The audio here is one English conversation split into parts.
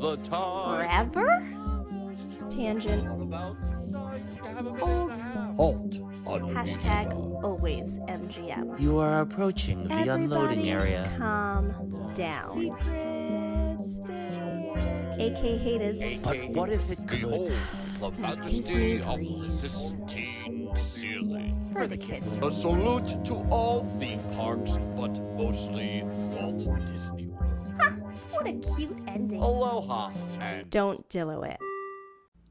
the time. Forever? Tangent. Old. Halt. Hashtag always MGM. You are approaching the unloading area. Calm down. AK haters. But what if it could? Behold, the majesty of the Sistine ceiling. For the kids. A salute to all theme parks, but mostly Walt Disney World. Ha! What a cute ending. Aloha and Don't Dillo it.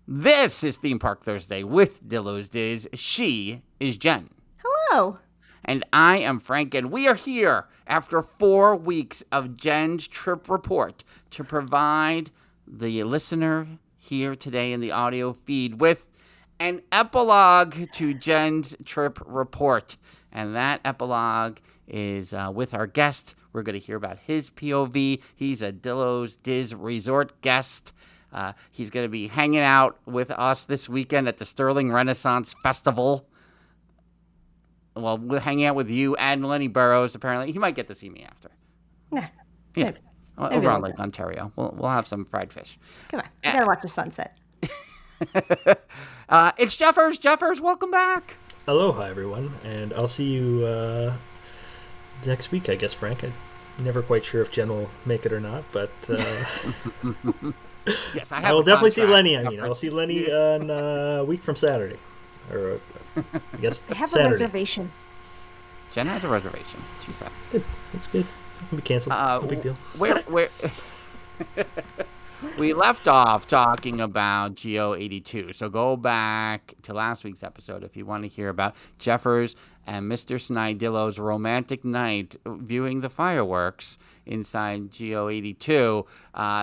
This is Theme Park Thursday with Dillos Diz. She is Jen. Hello. And I am Frank, and we are here after 4 weeks of Jen's trip report to provide the listener here today in the audio feed with an epilogue to Jen's trip report. And that epilogue is with our guest. We're going to hear about his POV. He's a Dillos Diz Resort guest. He's going to be hanging out with us this weekend at the Sterling Renaissance Festival. Well, we're hanging out with you and Lenny Burrows, apparently. He might get to see me after. Nah. Yeah. Maybe. Over on Lake Ontario. We'll have some fried fish. Come on. You gotta watch the sunset. It's Jeffers. Jeffers, welcome back. Aloha, everyone. And I'll see you next week, I guess, Frank. I'm never quite sure if Jen will make it or not, but... Yes, I will definitely see Lenny. I'll see Lenny on a week from Saturday. Or, I guess, I have Saturday. a reservation. Jen has a reservation, she said. Good. That's good. It can be canceled. No big deal. Where we left off talking about Geo82. So go back to last week's episode if you want to hear about Jeffers and Mr. Snidillo's romantic night viewing the fireworks inside Geo82.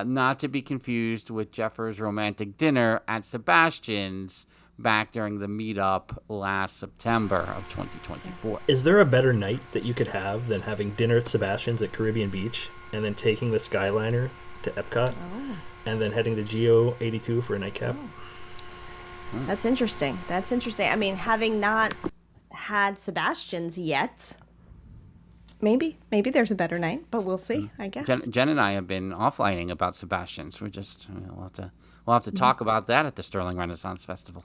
Not to be confused with Jeffers' romantic dinner at Sebastian's back during the meetup last September of 2024. Is there a better night that you could have than having dinner at Sebastian's at Caribbean Beach and then taking the Skyliner to Epcot and then heading to Geo 82 for a nightcap? That's interesting. I mean, having not had Sebastian's yet, maybe there's a better night, but we'll see, I guess. Jen and I have been offlining about Sebastian's. We're just, we'll have to talk about that at the Sterling Renaissance Festival.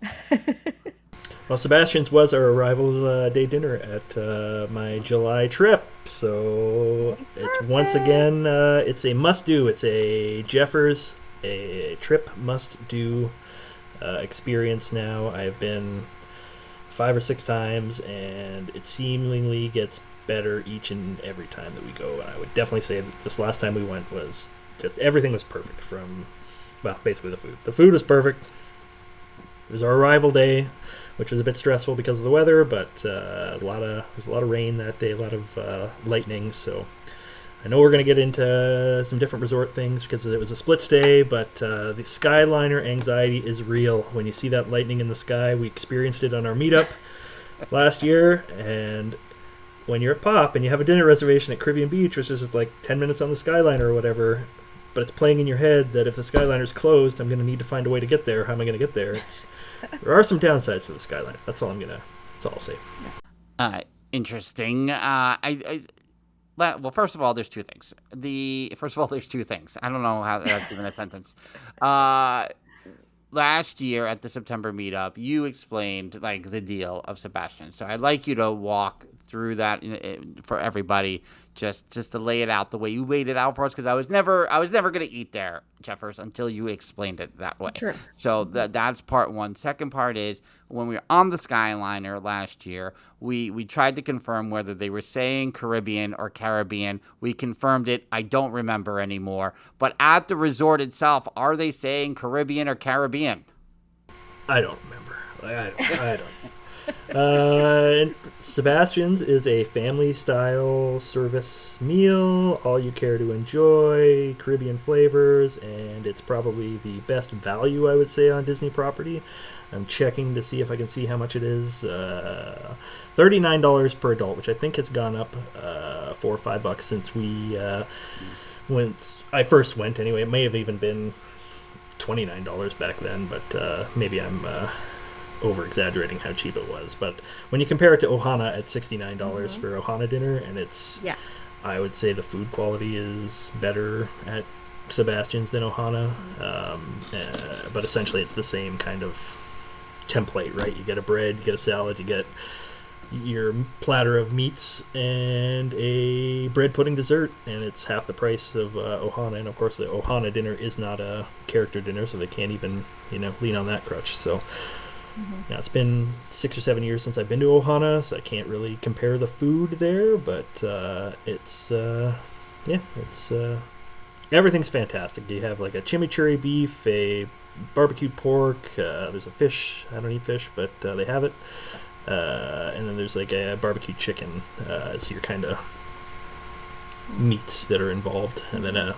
Well, Sebastian's was our arrival day dinner at my July trip. So it's once again, it's a must-do. It's a Jeffers, a trip must-do experience now. I've been 5 or 6 times, and it seemingly gets better each and every time that we go. And I would definitely say that this last time we went was just everything was perfect from, well, basically the food. The food was perfect. It was our arrival day, which was a bit stressful because of the weather, but there was a lot of rain that day, a lot of lightning. So I know we're going to get into some different resort things because it was a split stay, but the Skyliner anxiety is real. When you see that lightning in the sky, we experienced it on our meetup last year, and when you're at Pop and you have a dinner reservation at Caribbean Beach, which is like 10 minutes on the Skyliner or whatever, but it's playing in your head that if the Skyliner's closed, I'm going to need to find a way to get there. How am I going to get there? There are some downsides to the Skyliner. That's all I'll say. Interesting. Well, first of all, there's two things. I don't know how that's even a sentence. Last year at the September meetup, you explained like the deal of Sebastian. So I'd like you to walk through that for everybody, just to lay it out the way you laid it out for us, because I was never going to eat there, Jeffers, until you explained it that way. True. So that's part one. Second part is when we were on the Skyliner last year, we tried to confirm whether they were saying Caribbean or Caribbean. We confirmed it. I don't remember anymore. But at the resort itself, are they saying Caribbean or Caribbean? I don't remember. I don't. Sebastian's is a family-style service meal, all you care to enjoy, Caribbean flavors, and it's probably the best value, I would say, on Disney property. I'm checking to see if I can see how much it is. $39 per adult, which I think has gone up $4 or $5 since when I first went. Anyway, it may have even been $29 back then, but maybe I'm over-exaggerating how cheap it was. But when you compare it to Ohana at $69 for Ohana dinner, and I would say the food quality is better at Sebastian's than Ohana, but essentially it's the same kind of template, right? You get a bread, you get a salad, you get your platter of meats and a bread pudding dessert, and it's half the price of Ohana. And of course, the Ohana dinner is not a character dinner, so they can't even lean on that crutch. So yeah, it's been 6 or 7 years since I've been to Ohana, so I can't really compare the food there, but it's everything's fantastic. You have like a chimichurri beef, a barbecued pork, there's a fish. I don't eat fish, but they have it. And then there's like a barbecued chicken. It's your kind of meats that are involved. And then a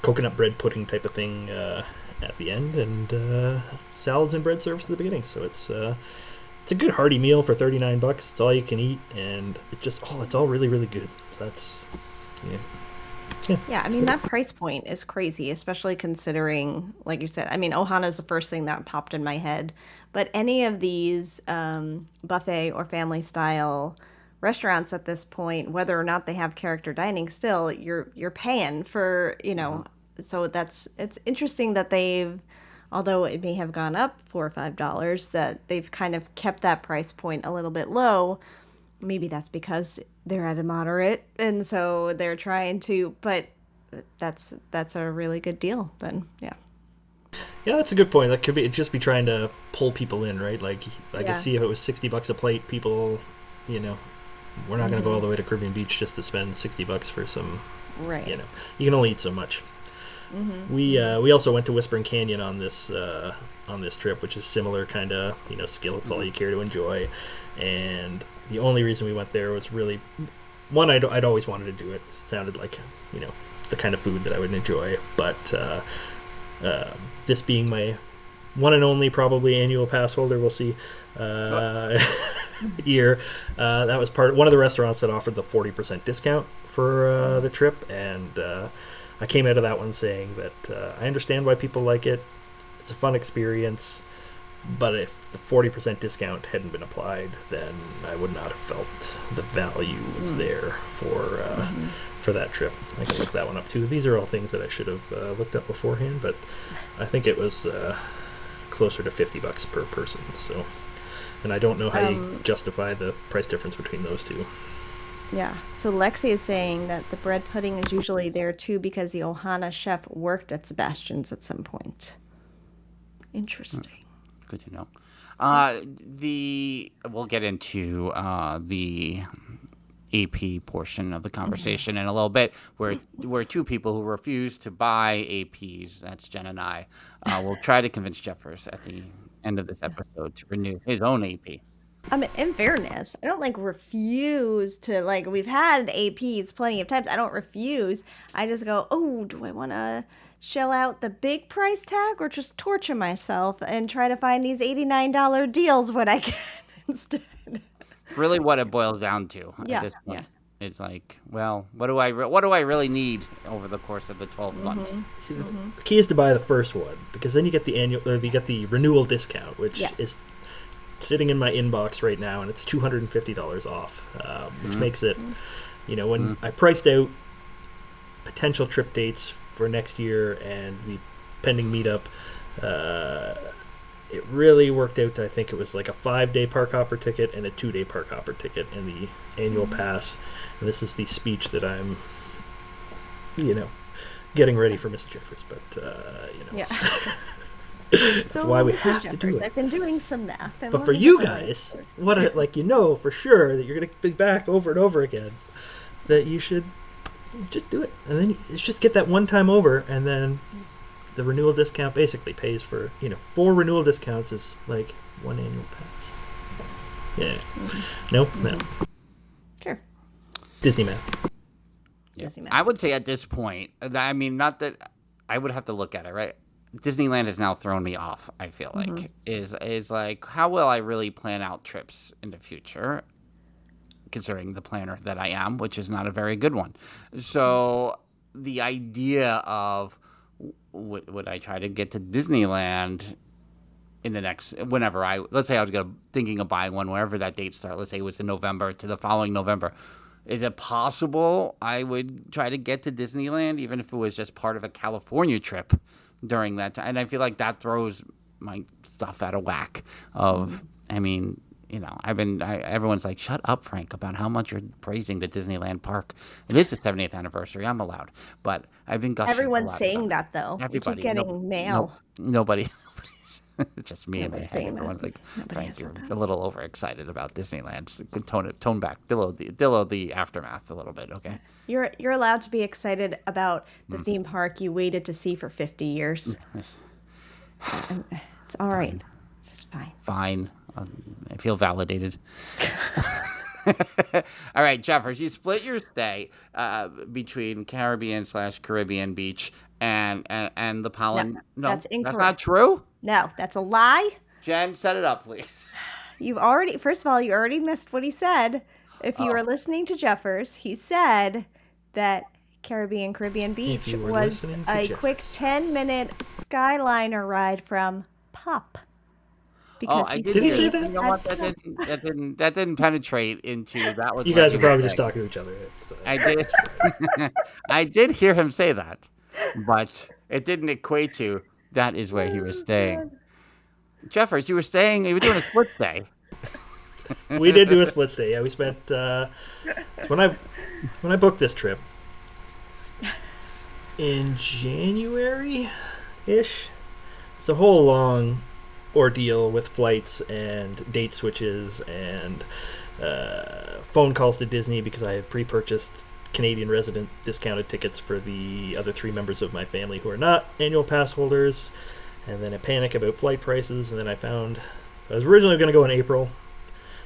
coconut bread pudding type of thing at the end. And salads and bread service at the beginning. So it's a good hearty meal for $39. It's all you can eat. And it's all really, really good. So that's, yeah. Yeah, I mean, that price point is crazy, especially considering, like you said, I mean, Ohana is the first thing that popped in my head. But any of these buffet or family style restaurants at this point, whether or not they have character dining, still you're paying for, so it's interesting that although it may have gone up $4 or $5, that they've kind of kept that price point a little bit low. Maybe that's because they're at a moderate, and so they're trying to. But that's a really good deal. Then, yeah. Yeah, that's a good point. That could be. It'd just be trying to pull people in, right? Like I could see if it was $60 a plate, people, we're not going to go all the way to Caribbean Beach just to spend $60 for some. Right. You can only eat so much. We also went to Whispering Canyon on this trip, which is similar kind of skillets all you care to enjoy, and the only reason we went there was really one, I'd always wanted to do it. It sounded like the kind of food that I would enjoy, but this being my one and only probably annual pass holder, we'll see, year, that was one of the restaurants that offered the 40% discount for the trip, and I came out of that one saying that I understand why people like it. It's a fun experience, but if the 40% discount hadn't been applied, then I would not have felt the value was there for that trip. I can look that one up too. These are all things that I should have looked up beforehand, but I think it was closer to $50 per person. So, and I don't know how you justify the price difference between those two. Yeah. So Lexi is saying that the bread pudding is usually there too because the Ohana chef worked at Sebastian's at some point. Interesting. Good to know. We'll get into the AP portion of the conversation in a little bit, where two people who refuse to buy APs, that's Jen and I, will try to convince Jeffers at the end of this episode to renew his own AP. I mean, in fairness, I don't refuse to we've had APs plenty of times. I don't refuse. I just go, oh, do I want to shell out the big price tag or just torture myself and try to find these $89 deals when I can instead? Really, what it boils down to at this point. It's like, well, what do I really need over the course of the 12 months? See, the key is to buy the first one, because then you get the renewal discount, which is sitting in my inbox right now, and it's $250 off, which makes it, when I priced out potential trip dates for next year and the pending meetup, it really worked out to, I think it was like a 5-day park hopper ticket and a 2-day park hopper ticket and the annual pass. And this is the speech that I'm, getting ready for Mrs. Jeffers, but, So why we Mrs. have Jeffers, to do it. I've been doing some math. But for you guys, for sure that you're going to be back over and over again, that you should just do it. And then just get that one time over, and then the renewal discount basically pays for, 4 renewal discounts is like 1 annual pass. Yeah. Nope. No. Sure. Disney math. Yeah. I would say at this point, I mean, not that I would have to look at it, right? Disneyland has now thrown me off, I feel like, is like, how will I really plan out trips in the future, considering the planner that I am, which is not a very good one. So the idea of would I try to get to Disneyland in the next, let's say I was thinking of buying one whenever that date starts, let's say it was in November to the following November. Is it possible I would try to get to Disneyland, even if it was just part of a California trip during that time? And I feel like that throws my stuff out of whack. I mean, everyone's like, shut up, Frank, about how much you're praising the Disneyland park. It is the 70th anniversary. I'm allowed. But I've been gushing a Everyone's lot saying about it. that, though. We keep Everybody. getting mail. Nobody. It's just me in my Nobody's head. saying that. Everyone's like, Nobody Frank, has you're said that. a little overexcited about Disneyland. Tone back. Dillo the aftermath a little bit, okay? You're allowed to be excited about the theme park you waited to see for 50 years. It's all right. Just fine. Fine. I feel validated. All right, Jeffers, you split your stay between Caribbean/Caribbean beach and the Polynesian. No, that's incorrect. That's not true. No, that's a lie. Jen, set it up, please. First of all, you already missed what he said. If you were listening to Jeffers, he said that Caribbean Beach was a quick 10-minute Skyliner ride from Pop. Because did he say that? You know what? That didn't penetrate into that. Was you guys are probably just talking to each other. I did. I did hear him say that, but it didn't equate to that is where he was staying. Jeffers, you were doing a split stay. We did do a split stay. Yeah, we spent when I booked this trip in January-ish. It's a whole long ordeal with flights and date switches and phone calls to Disney because I had pre-purchased Canadian resident discounted tickets for the other 3 members of my family who are not annual pass holders, and then a panic about flight prices, and then I found I was originally going to go in April.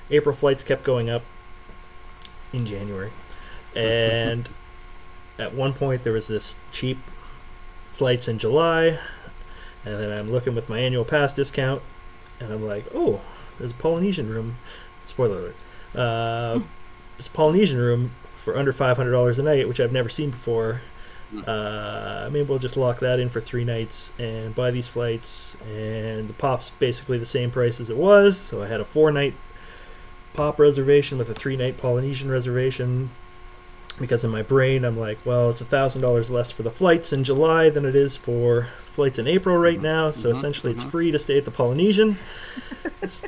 April flights kept going up in January, and at one point there was this cheap flights in July. And then I'm looking with my annual pass discount, and I'm like, oh, there's a Polynesian room. Spoiler alert. There's a Polynesian room for under $500 a night, which I've never seen before. Maybe we'll just lock that in for 3 nights and buy these flights. And the Pop's basically the same price as it was. So I had a 4-night Pop reservation with a 3-night Polynesian reservation. Because in my brain, I'm like, well, it's $1,000 less for the flights in July than it is for flights in April right now. So essentially, it's free to stay at the Polynesian.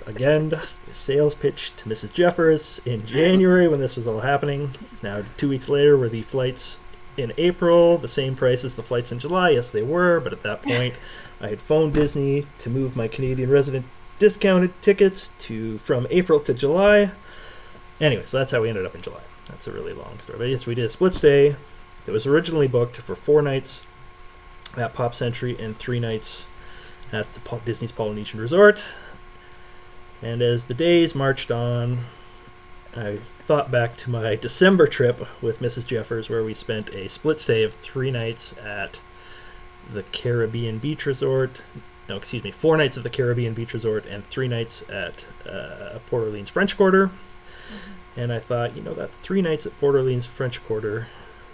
Again, sales pitch to Mrs. Jeffers in January when this was all happening. Now, 2 weeks later, were the flights in April the same price as the flights in July? Yes, they were. But at that point, I had phoned Disney to move my Canadian resident discounted tickets from April to July. Anyway, so that's how we ended up in July. That's a really long story. But yes, we did a split stay. It was originally booked for 4 nights at Pop Century and 3 nights at the Disney's Polynesian Resort. And as the days marched on, I thought back to my December trip with Mrs. Jeffers, where we spent a split stay of 3 nights at the Caribbean Beach Resort. No, excuse me, 4 nights at the Caribbean Beach Resort and 3 nights at Port Orleans French Quarter. And I thought, that 3 nights at Port Orleans French Quarter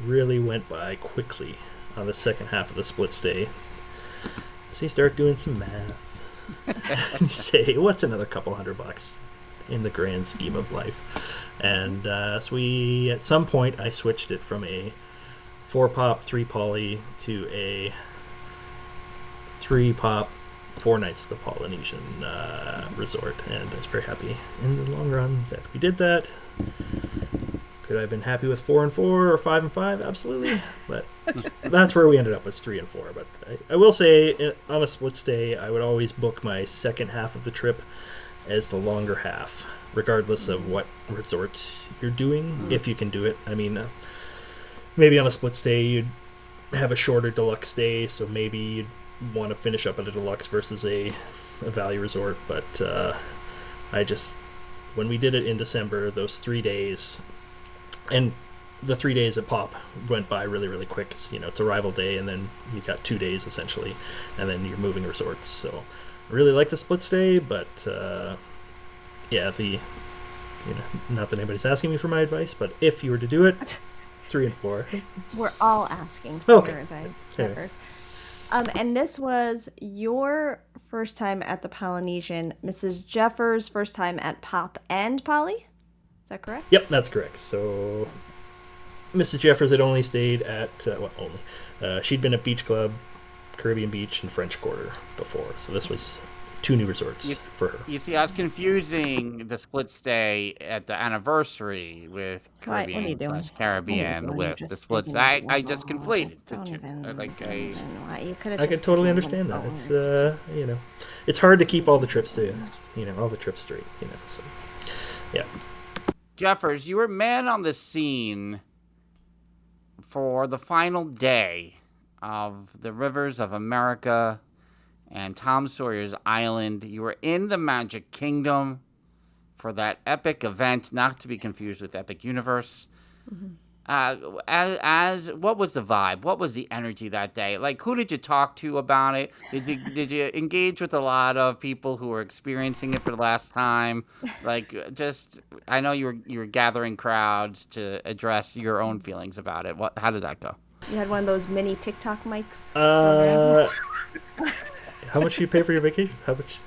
really went by quickly on the second half of the split stay. So you start doing some math. And you say, what's another couple $100 in the grand scheme of life? And so at some point, I switched it from a 4-pop, 3-poly to a 3-pop, 4 nights at the Polynesian Resort, and I was very happy in the long run that we did that. Could I have been happy with 4 and 4 or 5 and 5? Absolutely, but that's where we ended up, was 3 and 4. But I will say, on a split stay, I would always book my second half of the trip as the longer half, regardless of what resorts you're doing, if you can do it. I mean, maybe on a split stay you'd have a shorter deluxe stay, so maybe you'd want to finish up at a deluxe versus a value resort. But when we did it in December, those 3 days, and the 3 days at Pop went by really, really quick. It's arrival day, and then you got 2 days essentially, and then you're moving resorts. So I really like the split stay, but not that anybody's asking me for my advice, but if you were to do it, 3 and 4. We're all asking for your advice, Jeffers. And this was your first time at the Polynesian, Mrs. Jeffers' first time at Pop and Poly? Is that correct? Yep, that's correct. So Mrs. Jeffers had only stayed at she'd been at Beach Club, Caribbean Beach, and French Quarter before, so this was 2 new resorts for her. You see, I was confusing the split stay at the anniversary with What are you Caribbean doing? / Caribbean You're with the just split digging into stay. I one just more. conflated the Don't two. even. I You could have I could totally understand that. It's it's hard to keep all the trips straight. So yeah. Jeffers, you were man on the scene for the final day of the Rivers of America and Tom Sawyer's Island. You were in the Magic Kingdom for that epic event, not to be confused with Epic Universe. Mm-hmm. As what was the vibe? What was the energy that day? Like, who did you talk to about it? Did you engage with a lot of people who were experiencing it for the last time? Like, just I know you were gathering crowds to address your own feelings about it. How did that go? You had one of those mini TikTok mics. How much do you pay for your vacation? How much?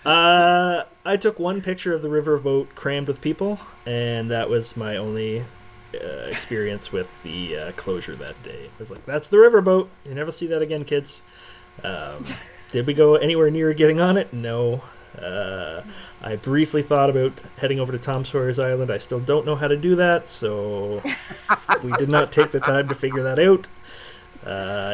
I took one picture of the riverboat crammed with people, and that was my only experience with the closure that day. I was like, that's the riverboat. You never see that again, kids. Did we go anywhere near getting on it? No. I briefly thought about heading over to Tom Sawyer's Island. I still don't know how to do that, so we did not take the time to figure that out.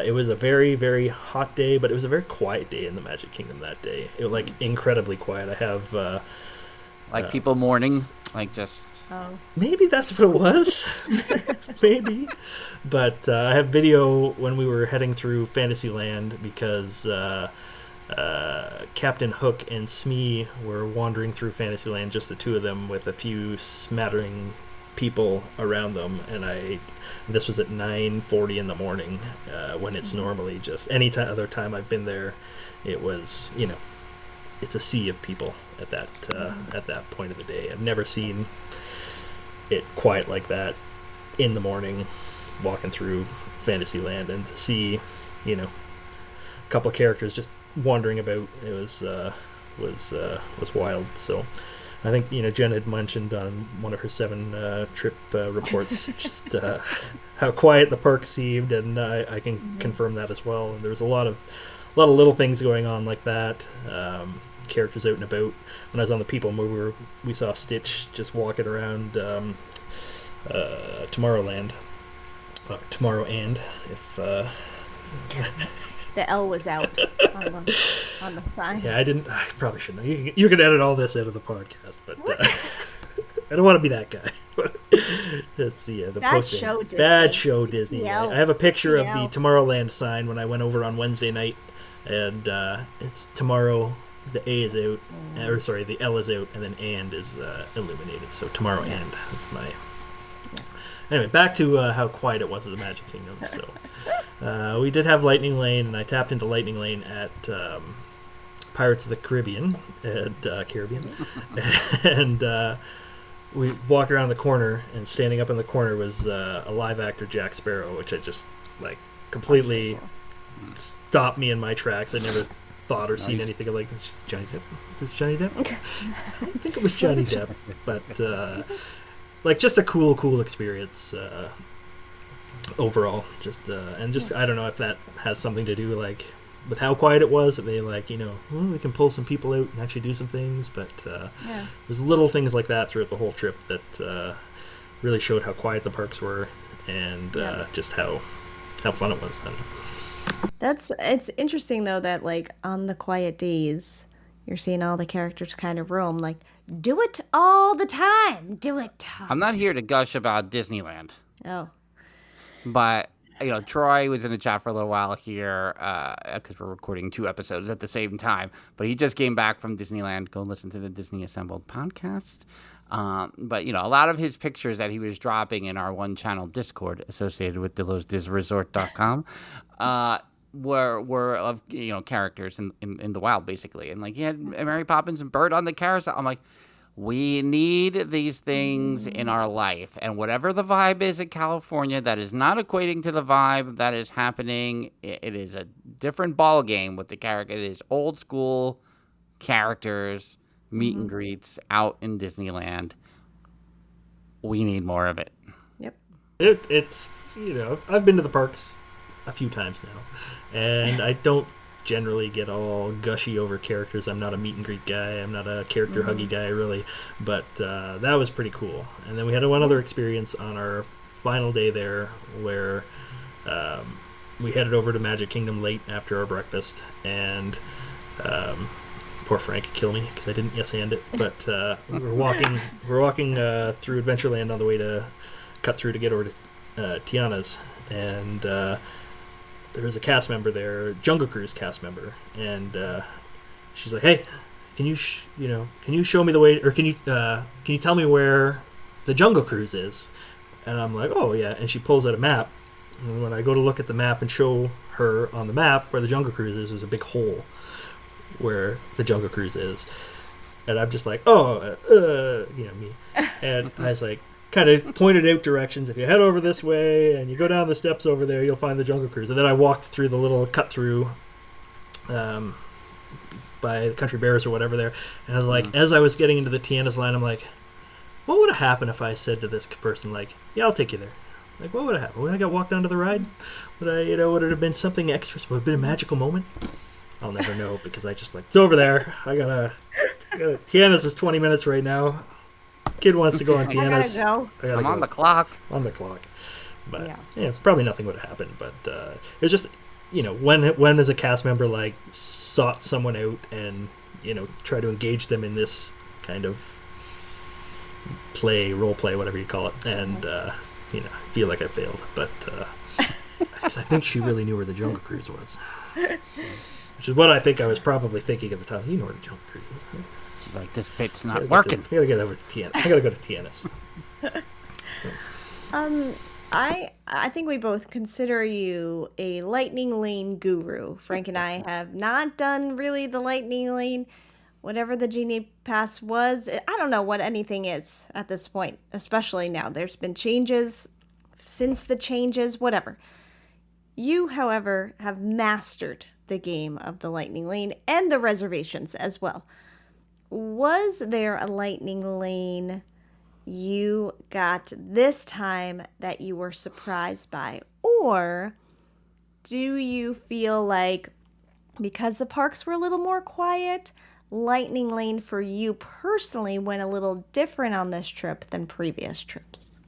It was a very, very hot day, but it was a very quiet day in the Magic Kingdom that day. It was, like, incredibly quiet. I have... people mourning? Like, just... Oh. Maybe that's what it was. Maybe. But I have video when we were heading through Fantasyland because Captain Hook and Smee were wandering through Fantasyland, just the two of them, with a few smattering people around them, and this was at 9:40 in the morning when it's normally just any other time I've been there, it was it's a sea of people at that point of the day. I've never seen it quiet like that in the morning walking through Fantasyland, and to see a couple of characters just wandering about, it was wild. So I think Jen had mentioned on one of her 7 trip reports just how quiet the park seemed, and I can confirm that as well. And there was a lot of little things going on like that. Characters out and about. When I was on the People Mover, we saw Stitch just walking around Tomorrowland, Tomorrowland. If The L was out on the sign. yeah, I probably shouldn't. You can edit all this out of the podcast, but I don't want to be that guy. Let's see, the Bad show Disney. I have a picture of the Tomorrowland sign when I went over on Wednesday night, and it's tomorrow. The A is out, or sorry, the L is out, and then and is illuminated. So tomorrow and is my. Anyway, back to how quiet it was at the Magic Kingdom. So we did have Lightning Lane, and I tapped into Lightning Lane at Pirates of the Caribbean, and we walked around the corner, and standing up in the corner was a live actor Jack Sparrow, which I just completely stopped me in my tracks. I never thought or seen anything like this. Johnny Depp. Is this Johnny Depp? I think it was Johnny Depp, but just a cool experience overall. I don't know if that has something to do with how quiet it was. That they we can pull some people out and actually do some things, but there's little things like that throughout the whole trip that really showed how quiet the parks were, and just how fun it was. I don't know. It's interesting though that on the quiet days you're seeing all the characters kind of roam. Do it all the time. Do it. I'm not here to gush about Disneyland. Oh. But Troy was in the chat for a little while here because we're recording 2 episodes at the same time. But he just came back from Disneyland. Go listen to the Disney Assembled podcast. But a lot of his pictures that he was dropping in our one-channel Discord associated with DillosDisResort.com were of characters in the wild, basically. And he had Mary Poppins and Bird on the carousel. I'm like, we need these things in our life, and whatever the vibe is in California that is not equating to the vibe that is happening, it is a different ball game with the character. It is old school characters, meet and greets out in Disneyland. We need more of it. Yep. It's I've been to the parks a few times now, and I don't generally get all gushy over characters. I'm not a meet and greet guy. I'm not a character huggy guy, really. But that was pretty cool. And then we had one other experience on our final day there, where we headed over to Magic Kingdom late after our breakfast, and poor Frank killed me because I didn't yes-and it. But we were walking through Adventureland on the way to cut through to get over to Tiana's, and there was a cast member there, Jungle Cruise cast member, and she's like, "Hey, can you show me the way, or can you tell me where the Jungle Cruise is?" And I'm like, "Oh yeah," and she pulls out a map, and when I go to look at the map and show her on the map where the Jungle Cruise is, there's a big hole where the Jungle Cruise is, and I'm just like, me, and I was like, kind of pointed out directions. If you head over this way and you go down the steps over there, you'll find the Jungle Cruise. And then I walked through the little cut through by the Country Bears or whatever there. And I was like, as I was getting into the Tiana's line, I'm like, what would have happened if I said to this person, like, yeah, I'll take you there? Like, what would have happened? Would I got walked onto the ride? Would it have been something extra? Would it have been a magical moment? I'll never know, because I just it's over there. I gotta Tiana's is 20 minutes right now. Kid wants to go on Tiana's. I'm on the clock. On the clock. But yeah, probably nothing would have happened. But it was just, when as a cast member sought someone out and try to engage them in this kind of role play, whatever you call it, and I feel like I failed. But I think she really knew where the Jungle Cruise was, which is what I think I was probably thinking at the time. You know where the Jungle Cruise is. She's like, this bit's not working. I gotta get over to Tiana. I gotta go to Tiana's. I think we both consider you a lightning lane guru. Frank and I have not done really the lightning lane. Whatever the Genie Pass was, I don't know what anything is at this point, especially now. There's been changes since the changes, whatever. You, however, have mastered the game of the lightning lane and the reservations as well. Was there a lightning lane you got this time that you were surprised by? Or do you feel like, because the parks were a little more quiet, lightning lane for you personally went a little different on this trip than previous trips?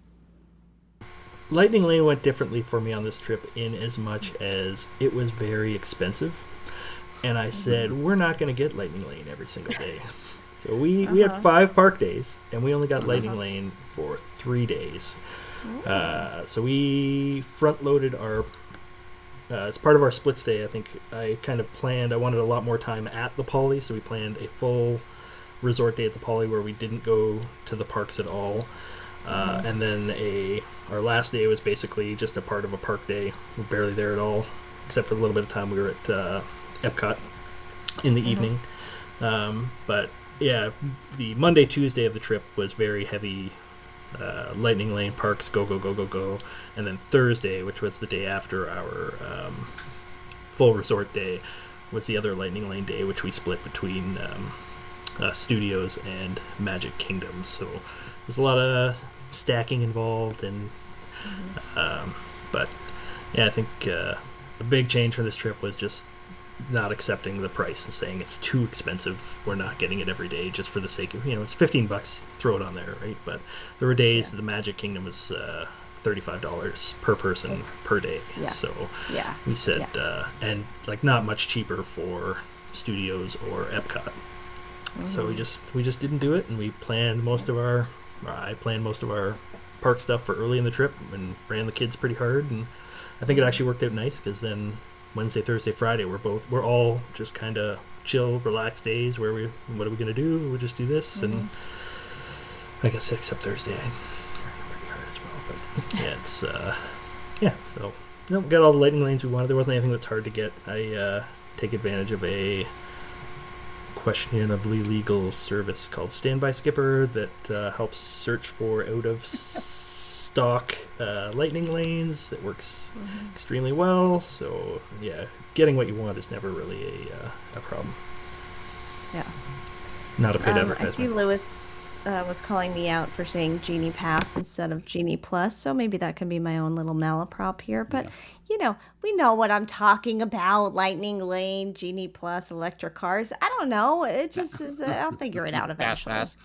Lightning lane went differently for me on this trip in as much as it was very expensive. And I said, we're not going to get lightning lane every single day. So we had 5 park days, and we only got lightning lane for 3 days. So we front-loaded our, as part of our split stay, I think I kind of planned, I wanted a lot more time at the Poly, so we planned a full resort day at the Poly where we didn't go to the parks at all. And then our last day was basically just a part of a park day. We're barely there at all, except for the little bit of time we were at Epcot in the evening. But yeah, the Monday, Tuesday of the trip was very heavy lightning lane parks, go. And then Thursday, which was the day after our full resort day, was the other lightning lane day, which we split between Studios and Magic Kingdom. So there's a lot of stacking involved, and but yeah, I think a big change for this trip was just not accepting the price and saying it's too expensive. We're not getting it every day just for the sake of, it's $15, throw it on there, right? But there were days the Magic Kingdom was $35 per person per day. So we said, and not much cheaper for Studios or Epcot. So we just didn't do it, and we planned I planned most of our park stuff for early in the trip and ran the kids pretty hard, and I think it actually worked out nice, because then Wednesday, Thursday, Friday, we're all just kind of chill, relaxed days where what are we going to do? We'll just do this. And I guess except Thursday, I ran pretty hard as well. But yeah, so got all the lightning lanes we wanted. There wasn't anything that's hard to get. I take advantage of a questionably legal service called Standby Skipper that helps search for out of stock lightning lanes. It works extremely well, so yeah, getting what you want is never really a problem. Yeah. Not a paid I advertisement. see Lewis was calling me out for saying Genie Pass instead of Genie Plus, so maybe that can be my own little malaprop here. But we know what I'm talking about: Lightning Lane, Genie Plus, electric cars. I don't know. It just is, I'll figure it out Fast eventually. pass.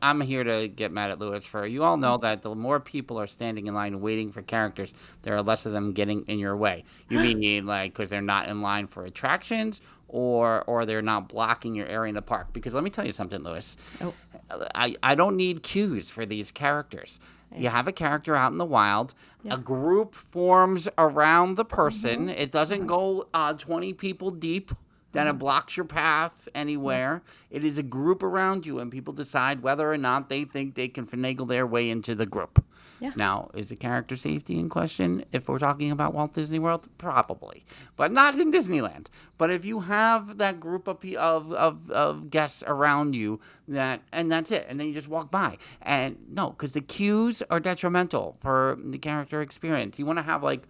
I'm here to get mad at Lewis for you all know that the more people are standing in line waiting for characters, there are less of them getting in your way. You mean like because they're not in line for attractions or they're not blocking your area in the park? Because let me tell you something, Lewis. Oh. I don't need cues for these characters. You have a character out in the wild. A group forms around the person. It doesn't go 20 people deep. Then it blocks your path anywhere. It is a group around you, and people decide whether or not they think they can finagle their way into the group. Yeah. Now, is the character safety in question if we're talking about Walt Disney World? Probably, but not in Disneyland. But if you have that group of guests around you, and that's it, and then you just walk by, and no, because the queues are detrimental for the character experience. You want to have like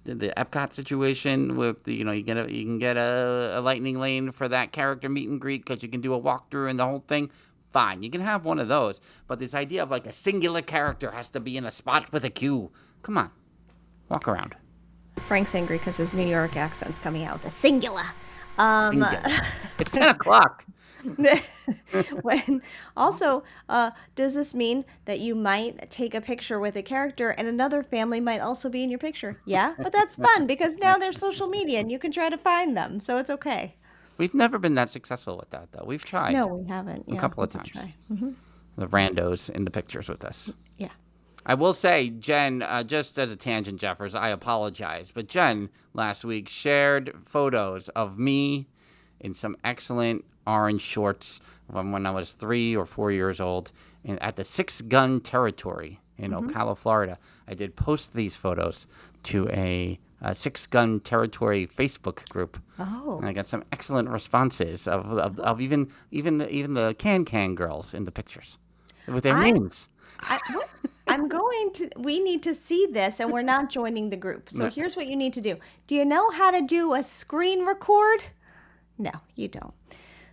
the Epcot situation with you can get a lightning lane for that character meet and greet because you can do a walkthrough and the whole thing. Fine, you can have one of those, but this idea of like a singular character has to be in a spot with a queue. Come on, walk around. Frank's angry because his New York accent's coming out with a singular. It's 10 o'clock. Also, does this mean that you might take a picture with a character and another family might also be in your picture? Yeah, but that's fun because now there's social media and you can try to find them, so it's okay. We've never been that successful with that, though. We've tried. No, we haven't. A couple of we could times. try. The randos in the pictures with us. Yeah. I will say, Jen, just as a tangent, Jeffers, I apologize, but Jen last week shared photos of me in some excellent orange shorts from when I was 3 or 4 years old at the Six Gun Territory in Ocala, Florida. I did post these photos to a Six Gun Territory Facebook group. Oh. And I got some excellent responses of even the Can girls in the pictures with their names. We need to see this, and we're not joining the group. So here's what you need to do. Do you know how to do a screen record? No, you don't.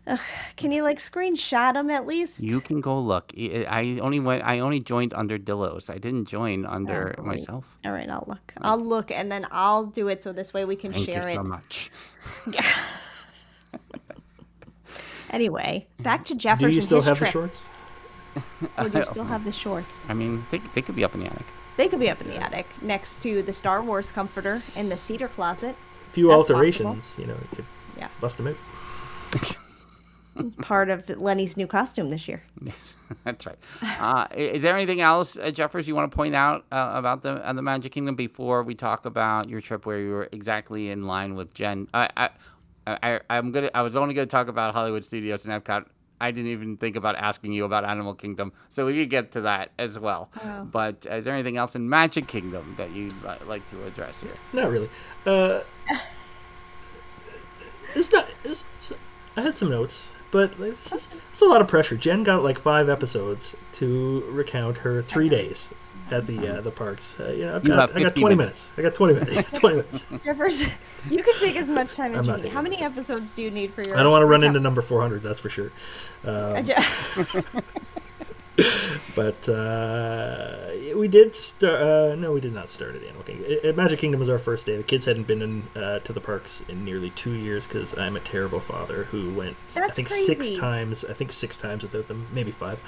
Ugh, can you screenshot them at least? You can go look. I only joined under Dillos. I didn't join under myself. All right, I'll look. I'll look, and then I'll do it so this way we can share it. Thank you so much. Anyway, back to Jefferson. Do you still have trip. the shorts? Oh, do you still have the shorts? I mean, they could be up in the attic. They could be up in the attic next to the Star Wars comforter in the cedar closet. A few That's alterations, possible. you could Yeah. bust them out. Part of Lenny's new costume this year. Yes, that's right. Is there anything else, Jeffers, you want to point out about the Magic Kingdom before we talk about your trip where you were exactly in line with Jen? I was only gonna talk about Hollywood Studios and Epcot. I didn't even think about asking you about Animal Kingdom, so we could get to that as well. Oh. But is there anything else in Magic Kingdom that you'd like to address here? Not really. I had some notes, but it's a lot of pressure. Jen got 5 episodes to recount her 3 days at the parks. I got 20 minutes. I got 20 minutes. 20 minutes. Jeffers, you can take as much time as I'm you not need. taking How many much time. episodes do you need for your? I don't want to run into number 400. That's for sure. But we did start. No, we did not start at Animal Kingdom. At Magic Kingdom was our first day. The kids hadn't been to the parks in nearly 2 years because I'm a terrible father who went. That's I think crazy. 6 times. I think 6 times without them, maybe 5.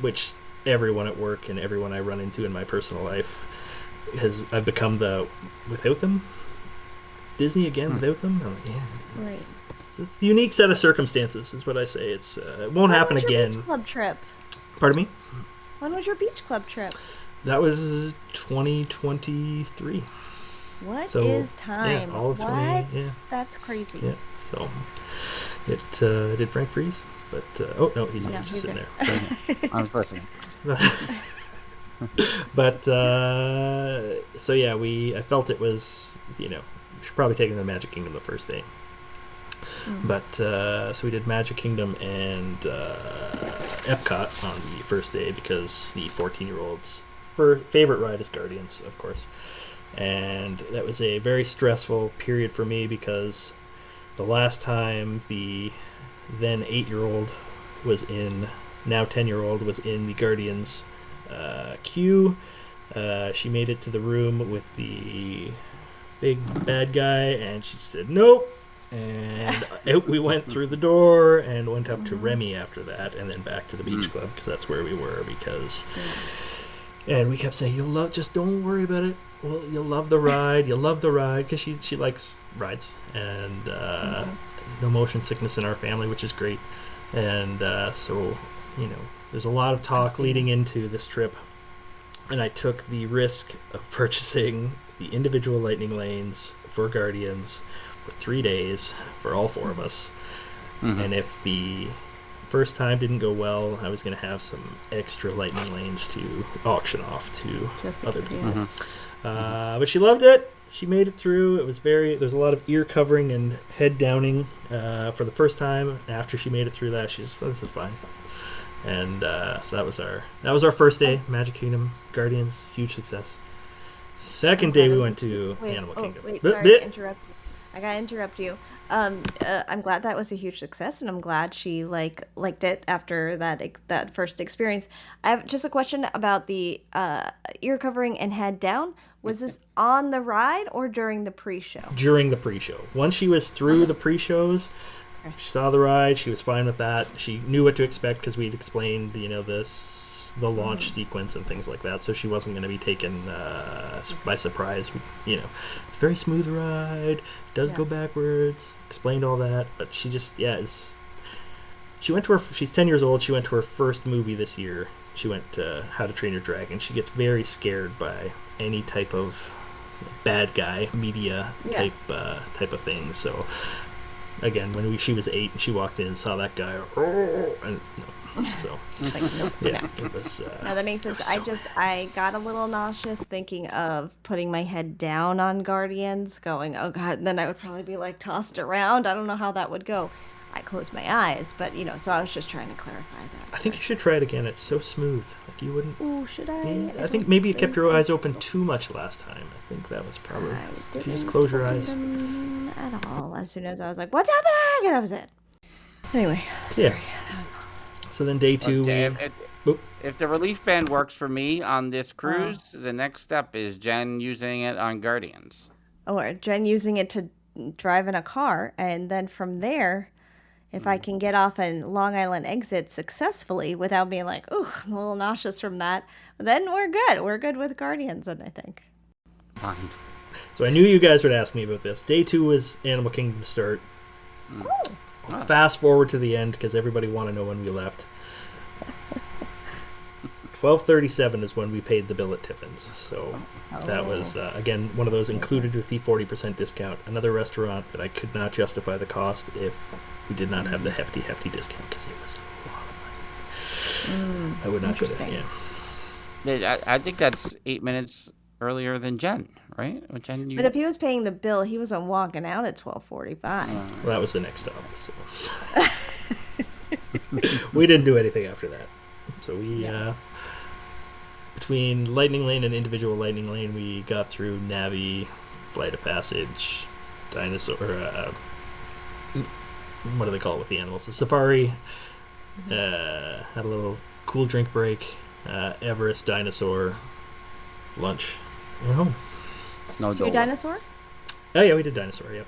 Which everyone at work and everyone I run into in my personal life I've become the without them. Disney again without them. I'm like, yeah. Right. It's a unique set of circumstances, is what I say. It won't happen When was your again. beach club trip? Pardon me? When was your beach club trip? That was 2023. What So, is time? yeah, all of what? 20, yeah. That's crazy. Yeah, so it did Frank freeze? But oh no, he's just he's sitting there. there. I was listening. But so yeah, I felt it was we should probably take him to Magic Kingdom the first day. But so we did Magic Kingdom and Epcot on the first day because the 14-year-old's favorite ride is Guardians, of course. And that was a very stressful period for me because the last time the then 8-year-old was in now 10-year-old, was in the Guardians queue. She made it to the room with the big bad guy, and she said nope. And out we went through the door and went up to Remy after that, and then back to the beach club, because that's where we were. And we kept saying, just don't worry about it. Well, you'll love the ride, because she likes rides, and no motion sickness in our family, which is great. And so, there's a lot of talk leading into this trip, and I took the risk of purchasing the individual lightning lanes for Guardians for 3 days for all 4 of us. And if the first time didn't go well, I was going to have some extra lightning lanes to auction off to other people. But she loved it. She made it through. There's a lot of ear covering and head downing for the first time. After she made it through that, she just, this is fine. And so that was our first day, Magic Kingdom, Guardians, huge success. Second day we went to Animal Kingdom. Wait, sorry to interrupt you. I gotta interrupt you. I'm glad that was a huge success, and I'm glad she liked it after that first experience. I have just a question about the ear covering and head down. Was this on the ride or during the pre-show? During the pre-show. Once she was through the pre-shows, she saw the ride. She was fine with that. She knew what to expect because we'd explained, the launch sequence and things like that. So she wasn't going to be taken by surprise. Very smooth ride. Does go backwards. Explained all that, but she just she went to she's 10 years old. She went to her first movie this year. She went to How to Train Your Dragon. She gets very scared by any type of bad guy media type of thing. So again, when she was 8 and she walked in and saw that guy, and so it was. No, that makes sense. I got a little nauseous thinking of putting my head down on Guardians, going, oh god, and then I would probably be tossed around. I don't know how that would go. I closed my eyes, but so I was just trying to clarify that. I think you should try it again. It's so smooth. You wouldn't. Oh, should I? Yeah, I think maybe you kept your eyes open too much last time. I think that was probably. If you just close your eyes. At all. As soon as I was like, "What's happening?" And that was it. Anyway. Sorry. So then day 2. If the relief band works for me on this cruise, the next step is Jen using it on Guardians. Or Jen using it to drive in a car, and then from there, if I can get off a Long Island exit successfully without being like, ooh, I'm a little nauseous from that, then we're good. We're good with Guardians, and I think. Fine. So I knew you guys would ask me about this. Day 2 was Animal Kingdom start. Fast forward to the end because everybody want to know when we left. 12:37 is when we paid the bill at Tiffin's. So that was, again, one of those included with the 40% discount. Another restaurant that I could not justify the cost if we did not have the hefty discount because it was a lot of money. I would not go there. I think that's 8 minutes earlier than Jen, right? Jen, But if he was paying the bill, he wasn't walking out at 12:45. Well, that was the next stop. So. We didn't do anything after that. So we, between Lightning Lane and individual Lightning Lane, we got through Navi, Flight of Passage, Dinosaur, what do they call it with the animals? The Safari, had a little cool drink break, Everest, Dinosaur, lunch, and home. No, Two dinosaur? Oh yeah, we did Dinosaur, yep.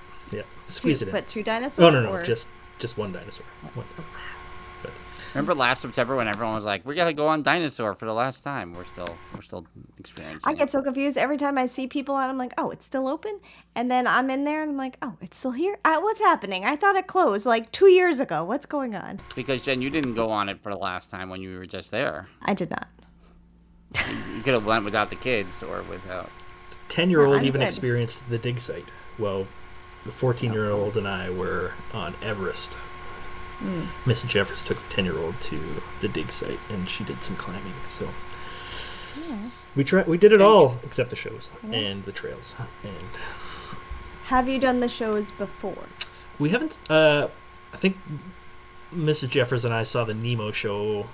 Squeeze it in. But 2 dinosaurs? No, just one dinosaur. One. Remember last September when everyone was like, "We gotta go on Dinosaur for the last time"? We're still experiencing. I get so confused every time I see people and I'm like, "Oh, it's still open," and then I'm in there and I'm like, "Oh, it's still here. What's happening? I thought it closed like 2 years ago. What's going on?" Because Jen, you didn't go on it for the last time when you were just there. I did not. You could have went without the kids or without. 10-year-old even experienced the dig site. Well, the 14-year-old and I were on Everest. Mrs. Jeffers took the 10-year-old to the dig site, and she did some climbing. So we did it all except the shows and the trails. And have you done the shows before? We haven't. I think Mrs. Jeffers and I saw the Nemo show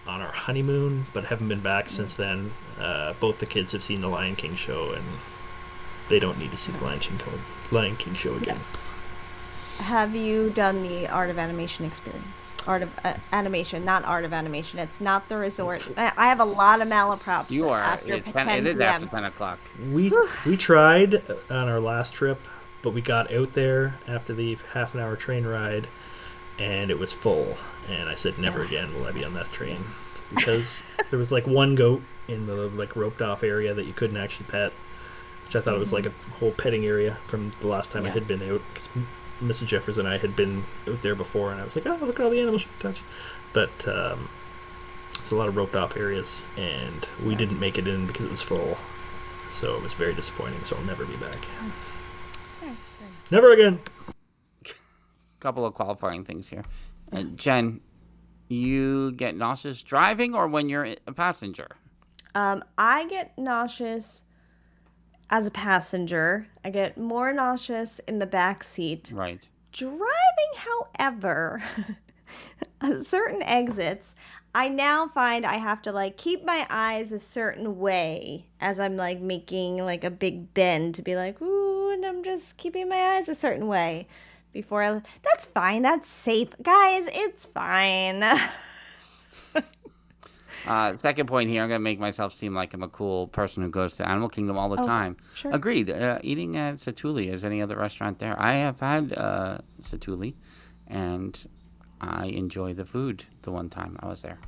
on our honeymoon, but haven't been back since then. Both the kids have seen the Lion King show, and they don't need to see the Lion King show again. Have you done the Art of Animation experience? Art of Animation, not Art of Animation. It's not the resort. I have a lot of malaprops. You are. After It 10 is after p.m. 10 o'clock. We tried on our last trip, but we got out there after the half an hour train ride, and it was full. And I said, never again will I be on that train, because there was like one goat in the like roped off area that you couldn't actually pet, which I thought it was like a whole petting area from the last time I had been out. 'Cause Mrs. Jeffers and I had been out there before, and I was like, oh, look at all the animals you can touch. But it's a lot of roped off areas, and we didn't make it in because it was full. So it was very disappointing, so I'll never be back. Never again. Couple of qualifying things here. Jen, you get nauseous driving or when you're a passenger? I get nauseous as a passenger. I get more nauseous in the back seat. Right. Driving, however, at certain exits, I now find I have to like keep my eyes a certain way as I'm like making like a big bend to be like, ooh, and I'm just keeping my eyes a certain way before I. That's fine. That's safe, guys. It's fine. Second point here, I'm going to make myself seem like I'm a cool person who goes to Animal Kingdom all the time. Sure. Agreed. Eating at Satuli as any other restaurant there. I have had Satuli, and I enjoy the food the one time I was there.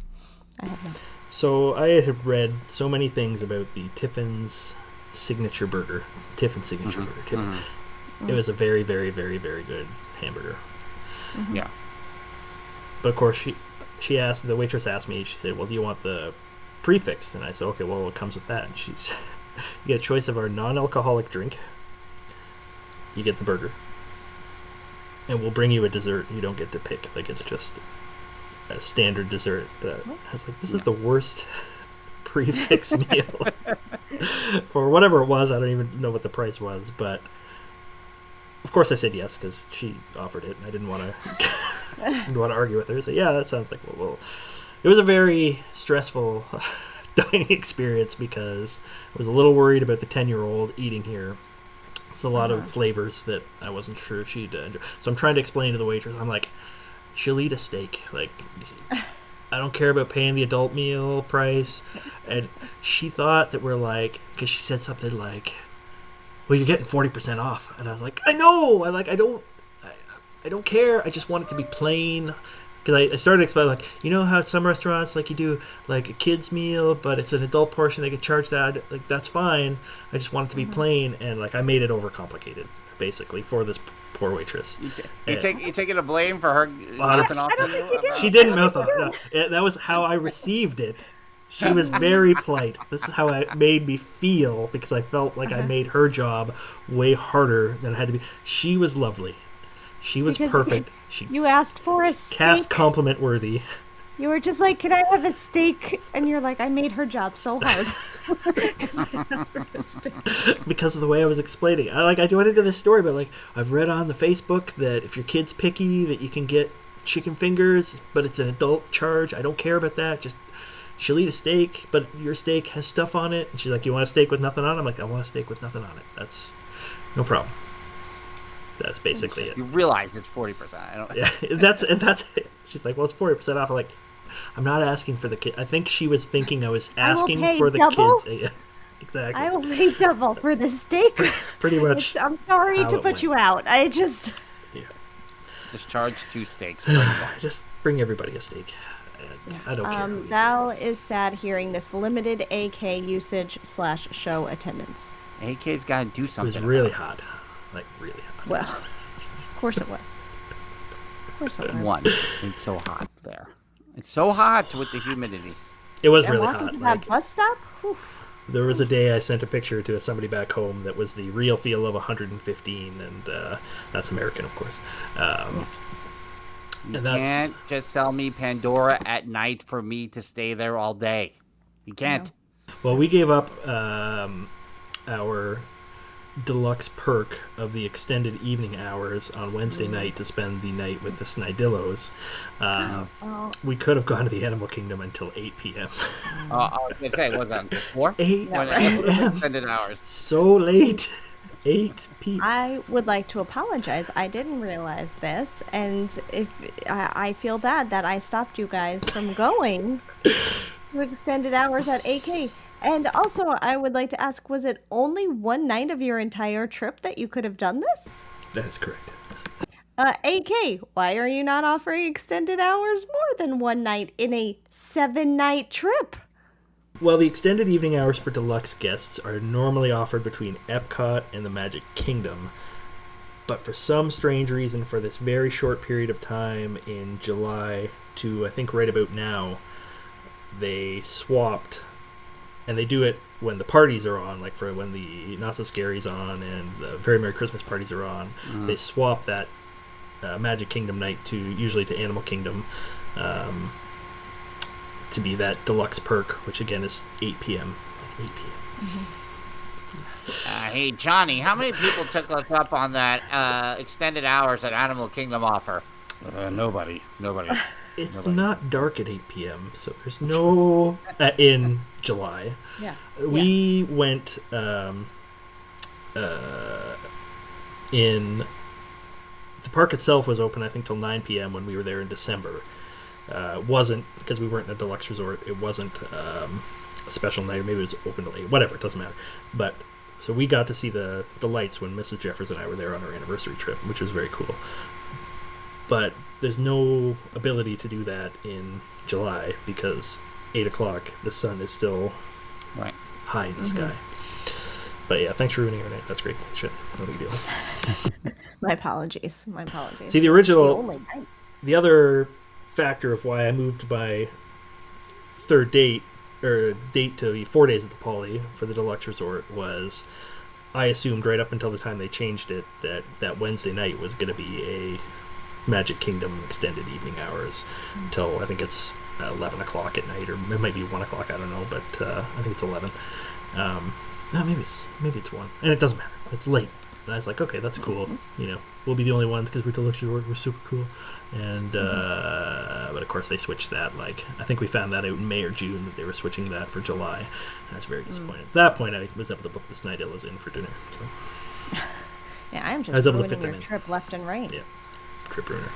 I have not. So I had read so many things about the Tiffin's signature burger. Tiffin's signature burger. Tiffin. It was a very, very, very, very good hamburger. Yeah. But of course, she asked, the waitress asked me, she said, well, do you want the prefix? And I said, okay, well, what comes with that? And she's, you get a choice of our non-alcoholic drink. You get the burger. And we'll bring you a dessert. You don't get to pick. Like, it's just a standard dessert. I was like, this is the worst prefix meal. For whatever it was, I don't even know what the price was. But, of course, I said yes, because she offered it. And I didn't want to argue with her. So, yeah, that sounds like, well, it was a very stressful dining experience because I was a little worried about the 10-year-old eating here. It's a lot of flavors that I wasn't sure she'd enjoy. So I'm trying to explain to the waitress, I'm like, she'll eat a steak. Like, I don't care about paying the adult meal price. And she thought that we're like, because she said something like, well, you're getting 40% off. And I was like, I know. I don't care. I just want it to be plain. Because I started explaining, like, you know how some restaurants, like, you do, like, a kid's meal, but it's an adult portion, they get charged that. Like, that's fine. I just want it to be plain. And, like, I made it overcomplicated, basically, for this poor waitress. You taking the blame for her mouthing off to you? She didn't mouth off. No, that was how I received it. She was very polite. This is how it made me feel, because I felt like I made her job way harder than it had to be. She was lovely. She was perfect. You asked for a steak. Cast compliment worthy. You were just like, can I have a steak? And you're like, I made her job so hard. Because of the way I was explaining. I went into this story, but like, I've read on the Facebook that if your kid's picky, that you can get chicken fingers, but it's an adult charge. I don't care about that. Just, she'll eat a steak, but your steak has stuff on it. And she's like, you want a steak with nothing on it? I'm like, I want a steak with nothing on it. That's no problem. That's basically it. You realize it's 40%. I don't. Yeah, that's it. She's like, well, it's 40% off. I'm like, I'm not asking for the kid. I think she was thinking I was asking for the kids. Yeah, exactly. I will pay double for the steak. Pretty much. I'm sorry to put you out. I just. Yeah. Just charge 2 steaks. Just bring everybody a steak. I don't care. Val is sad hearing this limited AK usage / show attendance. AK's got to do something. It was really hot. Like, really hot. Well, of course it was. Of course it was. One, it's so hot there. It's so hot with the humidity. It was And really walking hot. to that bus stop? Whew. There was a day I sent a picture to somebody back home that was the real feel of 115, and that's American, of course. You can't just sell me Pandora at night for me to stay there all day. You can't. No. Well, we gave up our deluxe perk of the extended evening hours on Wednesday night to spend the night with the Dillos. We could have gone to the Animal Kingdom until 8 p.m. I was going to say, what was that, 4? 8 p.m. Extended hours. So late. 8 p.m. I would like to apologize. I didn't realize this, and if I feel bad that I stopped you guys from going to extended hours at AK. And also, I would like to ask, was it only one night of your entire trip that you could have done this? That is correct. AK, why are you not offering extended hours more than one night in a 7-night trip? Well, the extended evening hours for deluxe guests are normally offered between Epcot and the Magic Kingdom. But for some strange reason, for this very short period of time in July to, I think, right about now, they swapped. And they do it when the parties are on, like for when the Not So Scary's on and the Very Merry Christmas parties are on. They swap that Magic Kingdom night usually to Animal Kingdom. To be that deluxe perk, which again is 8 p.m. 8 p.m. Hey, Johnny, how many people took us up on that extended hours that Animal Kingdom offer? Nobody. It's not dark at 8 p.m., so there's no... in July. Yeah. We went in... The park itself was open, I think, till 9 p.m. when we were there in December. Wasn't, because we weren't in a deluxe resort, it wasn't a special night, or maybe it was open till 8, whatever, it doesn't matter. But, so we got to see the lights when Mrs. Jeffers and I were there on our anniversary trip, which was very cool. But there's no ability to do that in July, because 8 o'clock, the sun is still high in the sky. But yeah, thanks for ruining our night. That's great. Shit, no big deal. My apologies. See, the original... only night. The other factor of why I moved my third date, or date to 4 days at the Poly for the deluxe resort, was I assumed right up until the time they changed it that Wednesday night was going to be a Magic Kingdom extended evening hours until I think it's 11 o'clock at night, or it might be 1 o'clock, I don't know, but I think it's 11. No, maybe it's 1, and it doesn't matter. It's late. And I was like, okay, that's cool. You know, we'll be the only ones because we're deluxe resort. We're super cool. And but of course they switched that. Like, I think we found that out in May or June that they were switching that for July. And I was very disappointed. At that point, I was able to book this night Dillos in for dinner. So Yeah, I am I was just able to fit ruining them your in. trip left and right. Yeah, trip ruiner.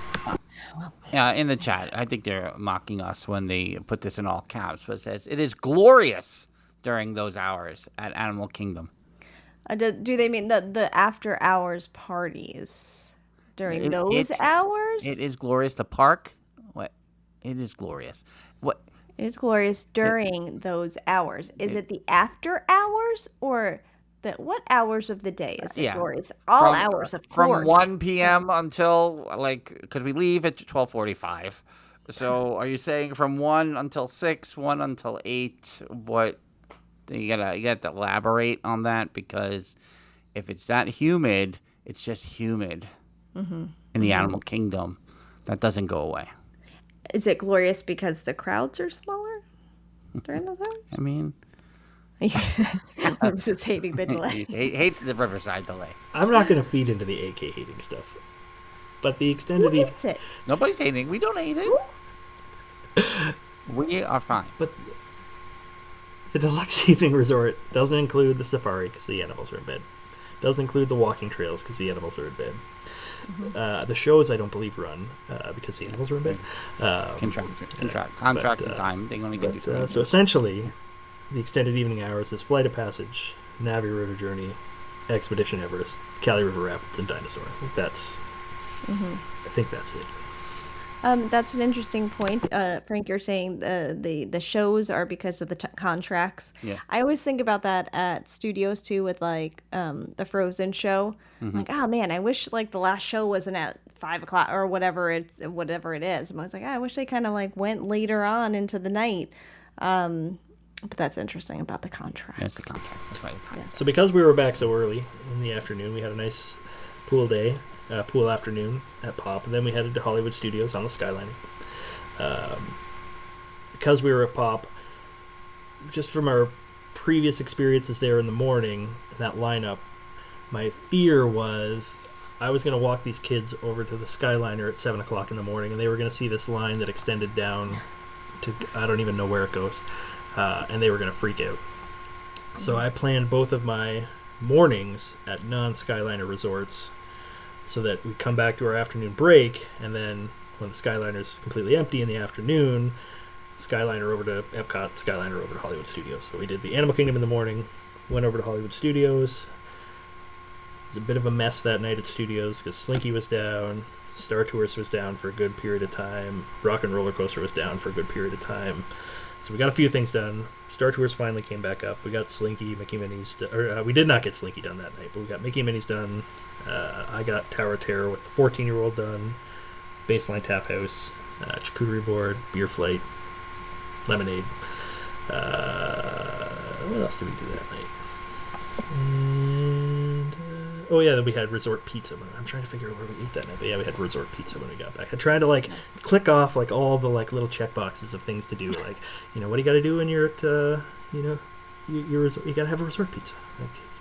Yeah, in the chat, I think they're mocking us when they put this in all caps, but it says, it is glorious during those hours at Animal Kingdom. Do they mean the after hours parties during those hours? It is glorious. The park, what? It is glorious. What? It is glorious during those hours. Is it the after hours or what hours of the day is it glorious? All hours, of course. From 1 p.m. until, like, because we leave at 12:45. So are you saying from 1 until 6, 1 until 8? What? You gotta elaborate on that, because if it's that humid, it's just humid in the Animal Kingdom. That doesn't go away. Is it glorious because the crowds are smaller during those hours? I mean, I'm just hating the delay. he hates the Riverside delay. I'm not going to feed into the AK hating stuff, but the extended Who hates it? Nobody's hating. We don't hate it. We are fine. But the deluxe evening resort doesn't include the safari because the animals are in bed. Doesn't include the walking trails because the animals are in bed. The shows I don't believe run because the animals are in bed. Contracted time. They only can do 20. So essentially, the extended evening hours is Flight of Passage, Navi River Journey, Expedition Everest, Cali River Rapids, and Dinosaur. I think that's it. That's an interesting point. Frank, you're saying the shows are because of the contracts. Yeah. I always think about that at studios too, with like the Frozen show. I'm like, oh man, I wish like the last show wasn't at 5 o'clock or whatever it is. And I was like, I wish they kind of like went later on into the night. But that's interesting about the contracts. That's the contract. That's why the time. So because we were back so early in the afternoon, we had a nice pool day. Pool afternoon at Pop, and then we headed to Hollywood Studios on the Skyliner. Because we were at Pop, just from our previous experiences there in the morning, that lineup, my fear was I was going to walk these kids over to the Skyliner at 7 o'clock in the morning, and they were going to see this line that extended down to I don't even know where it goes, and they were going to freak out. So I planned both of my mornings at non-Skyliner resorts, so that we come back to our afternoon break, and then when the Skyliner's completely empty in the afternoon, Skyliner over to Epcot, Skyliner over to Hollywood Studios. So we did the Animal Kingdom in the morning, went over to Hollywood Studios. It was a bit of a mess that night at Studios because Slinky was down, Star Tours was down for a good period of time, Rock and Roller Coaster was down for a good period of time. So we got a few things done. Star Tours finally came back up. We got Slinky, Mickey Minnie's... we did not get Slinky done that night, but we got Mickey Minnie's done. I got Tower of Terror with the 14-year-old done. Baseline Tap House, charcuterie board, beer flight, lemonade. What else did we do that night? And then we had resort pizza. I'm trying to figure out where we ate that night, but yeah, we had resort pizza when we got back. I tried to click off all the little check boxes of things to do, what do you got to do when you're at your resort? You got to have a resort pizza.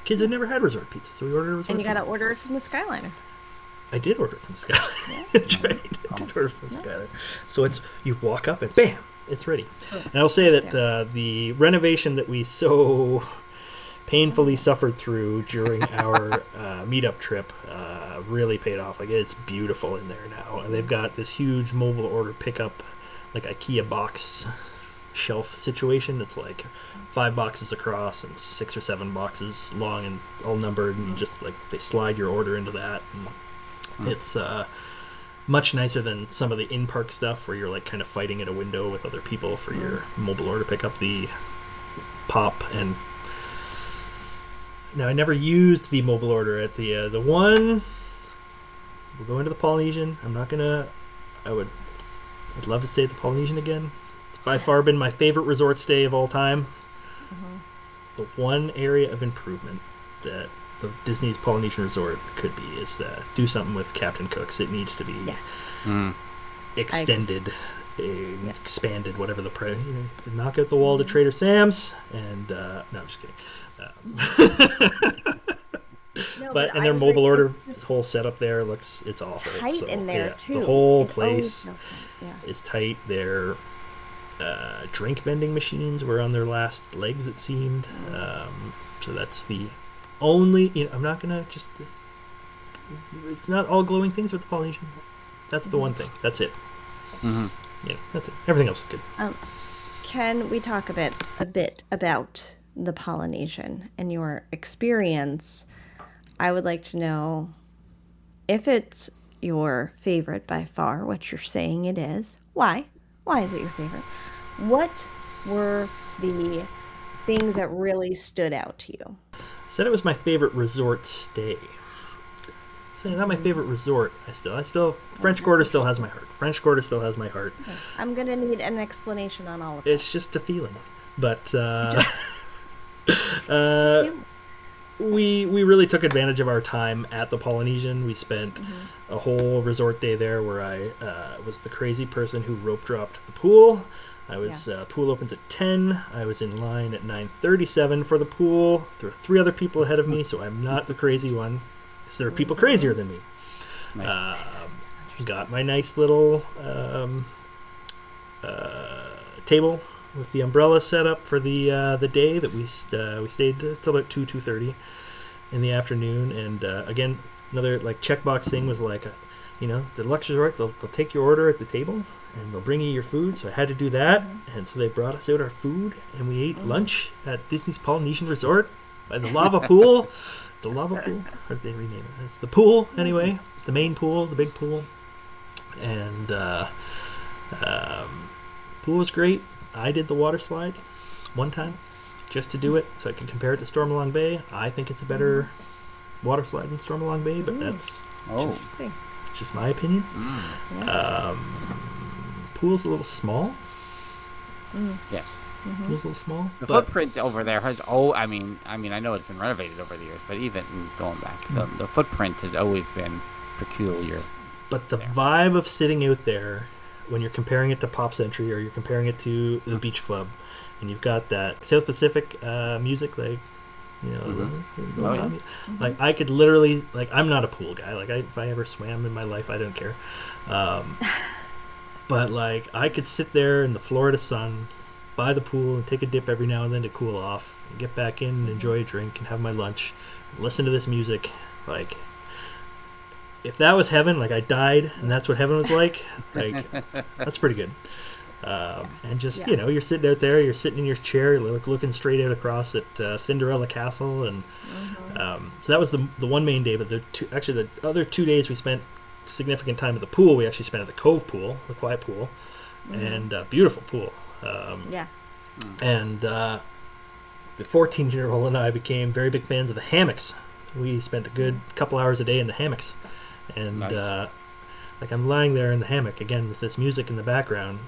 Kids had never had resort pizza, so we ordered a resort. And you got to order it from the Skyliner. I did order it from Skyliner. That's right. I did order it from Skyliner. So you walk up and bam, it's ready. And I'll say that the renovation that we so painfully suffered through during our meetup trip really paid off. It's beautiful in there now. And they've got this huge mobile order pickup, IKEA box shelf situation that's 5 boxes across and 6 or 7 boxes long and all numbered, and you just they slide your order into that. And it's much nicer than some of the in-park stuff where you're kind of fighting at a window with other people for your mobile order pickup. The pop and now I never used the mobile order at the one. We're going to the Polynesian. I'd love to stay at the Polynesian again. It's by far been my favorite resort stay of all time. The one area of improvement that the Disney's Polynesian Resort could be is do something with Captain Cook's. It needs to be extended, expanded, whatever the price. Knock out the wall to Trader Sam's, and no, I'm just kidding. But their mobile order whole setup there it's awful. Tight in there too. The whole place is tight. Their drink vending machines were on their last legs, it seemed. So that's the only. I'm not gonna just. It's not all glowing things with the Polynesian. That's the one thing. That's it. Yeah, that's it. Everything else is good. Can we talk a bit about the Polynesian and your experience? I would like to know if it's your favorite by far, which you're saying it is. Why? Why is it your favorite? What were the things that really stood out to you? I said it was my favorite resort stay. Not my favorite resort. I still French Quarter still has my heart. French Quarter still has my heart. Okay. I'm gonna need an explanation on all of it. It's just a feeling, but we really took advantage of our time at the Polynesian. We spent a whole resort day there where I was the crazy person who rope dropped the pool. I was pool opens at 10. I was in line at 9:37 for the pool. There were 3 other people ahead of me, so I'm not the crazy one. So there are people crazier than me. Nice. Got my nice little table with the umbrella set up for the day that we stayed till about 2:30 in the afternoon. And again, another checkbox thing was the Deluxe Resort, they'll take your order at the table and they'll bring you your food. So I had to do that, and so they brought us out our food and we ate lunch at Disney's Polynesian Resort by the lava pool. The lava pool, or did they rename it? It's the pool anyway, the main pool, the big pool, and pool was great. I did the water slide one time just to do it so I could compare it to Stormalong Bay. I think it's a better water slide than Stormalong Bay, but that's just my opinion. Pool's a little small. Yes. It was a little small. The footprint over there has I mean I know it's been renovated over the years, but even going back, the footprint has always been peculiar. But the vibe of sitting out there, when you're comparing it to Pop Century or you're comparing it to the Beach Club, and you've got that South Pacific music, I could literally I'm not a pool guy. If I ever swam in my life, I don't care. But I could sit there in the Florida sun by the pool and take a dip every now and then to cool off and get back in and enjoy a drink and have my lunch listen to this music. Like, if that was heaven, like I died and that's what heaven was like that's pretty good. And just, you're sitting out there, you're sitting in your chair, you're looking straight out across at Cinderella Castle. And so that was the one main day. But the other 2 days we spent significant time at the pool. We actually spent at the Cove Pool, the quiet pool, and beautiful pool. And the 14-year-old and I became very big fans of the hammocks. We spent a good couple hours a day in the hammocks. And Nice. like I'm lying there in the hammock again with this music in the background,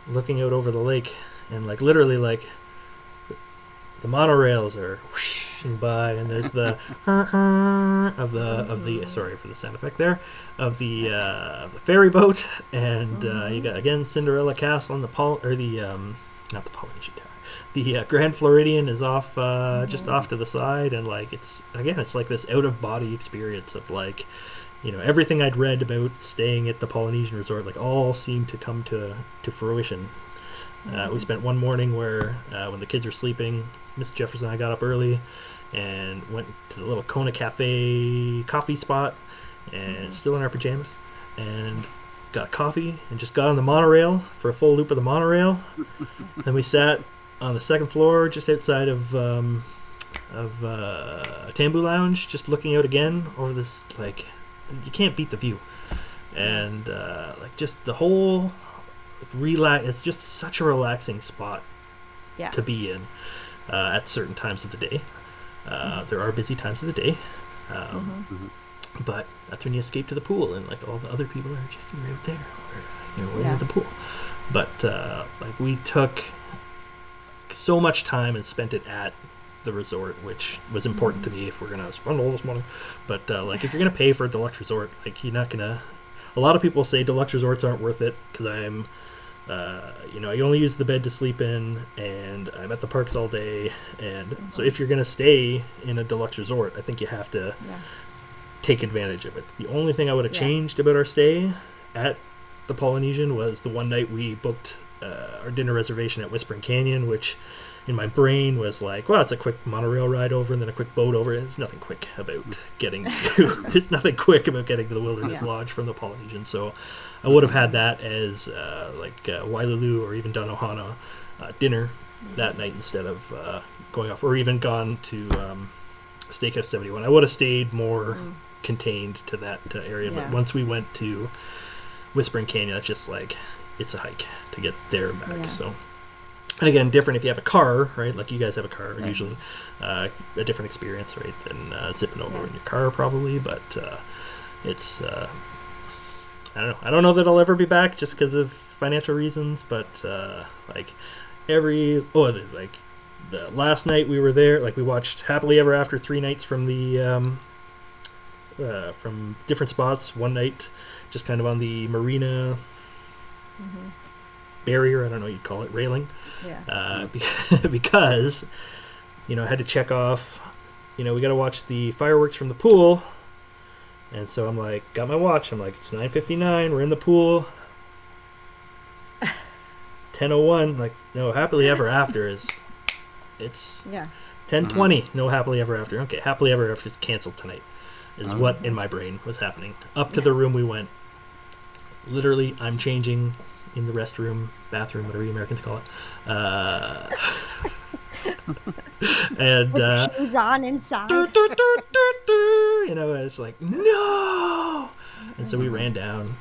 looking out over the lake, and like literally like the monorails are whooshing by, and there's the of the sorry for the sound effect there, of the ferry boat, and you got again Cinderella Castle and not the Polynesian Tower. The Grand Floridian is off just off to the side, and like it's like this out of body experience of like, everything I'd read about staying at the Polynesian Resort, like all seemed to come to fruition. We spent one morning where when the kids were sleeping, Miss Jeffers and I got up early and went to the little Kona Cafe coffee spot, and still in our pajamas, and got coffee and just got on the monorail for a full loop of the monorail. Then we sat on the second floor just outside of Tambu Lounge, just looking out again over this, like, you can't beat the view. And like just the whole it's just such a relaxing spot to be in at certain times of the day. There are busy times of the day, but that's when you escape to the pool, and like all the other people are just out there, we're at the pool. But like we took so much time and spent it at the resort, which was important to me if we're gonna spend all this money. But like if you're gonna pay for a deluxe resort, like you're not gonna. A lot of people say deluxe resorts aren't worth it because I'm, I only use the bed to sleep in, and I'm at the parks all day, and so if you're gonna stay in a deluxe resort, I think you have to take advantage of it. The only thing I would have changed about our stay at the Polynesian was the one night we booked our dinner reservation at Whispering Canyon, which in my brain was like, well, it's a quick monorail ride over and then a quick boat over. There's nothing quick about getting to the Wilderness Lodge from the Polynesian. So I would have had that as Wailulu or even Donohana dinner that night instead of going off, or even gone to Steakhouse 71. I would have stayed more contained to that area. But once we went to Whispering Canyon, it's just like, it's a hike to get there and back. So. And again, different if you have a car, right? Like you guys have a car, usually a different experience, right, than zipping over in your car probably. But it's I don't know that I'll ever be back just because of financial reasons. But like the last night we were there, like we watched Happily Ever After 3 nights from the from different spots. One night just kind of on the marina. Barrier, I don't know what you'd call it, railing. Because, I had to check off, we got to watch the fireworks from the pool. And so I'm like, got my watch. I'm like, it's 9:59. We're in the pool. 10:01. Like, no, Happily Ever After it's 10:20. No Happily Ever After. Okay, Happily Ever After is canceled tonight. Is what in my brain was happening. Up to the room we went. Literally, I'm changing in the bathroom, whatever you Americans call it. And with shoes on inside. It's like, no! And so we ran down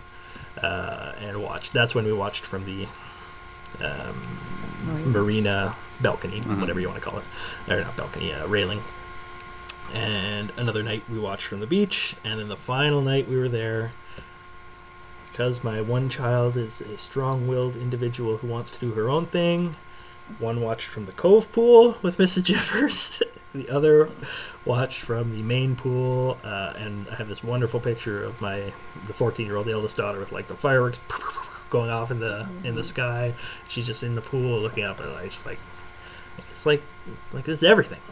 and watched. That's when we watched from the marina balcony, whatever you want to call it. Or not balcony, railing. And another night we watched from the beach, and then the final night we were there, because my one child is a strong-willed individual who wants to do her own thing. One watched from the Cove Pool with Mrs. Jeffers. The other watched from the main pool. And I have this wonderful picture of the 14-year-old eldest daughter with like the fireworks going off in the sky. She's just in the pool looking up, and it's like this is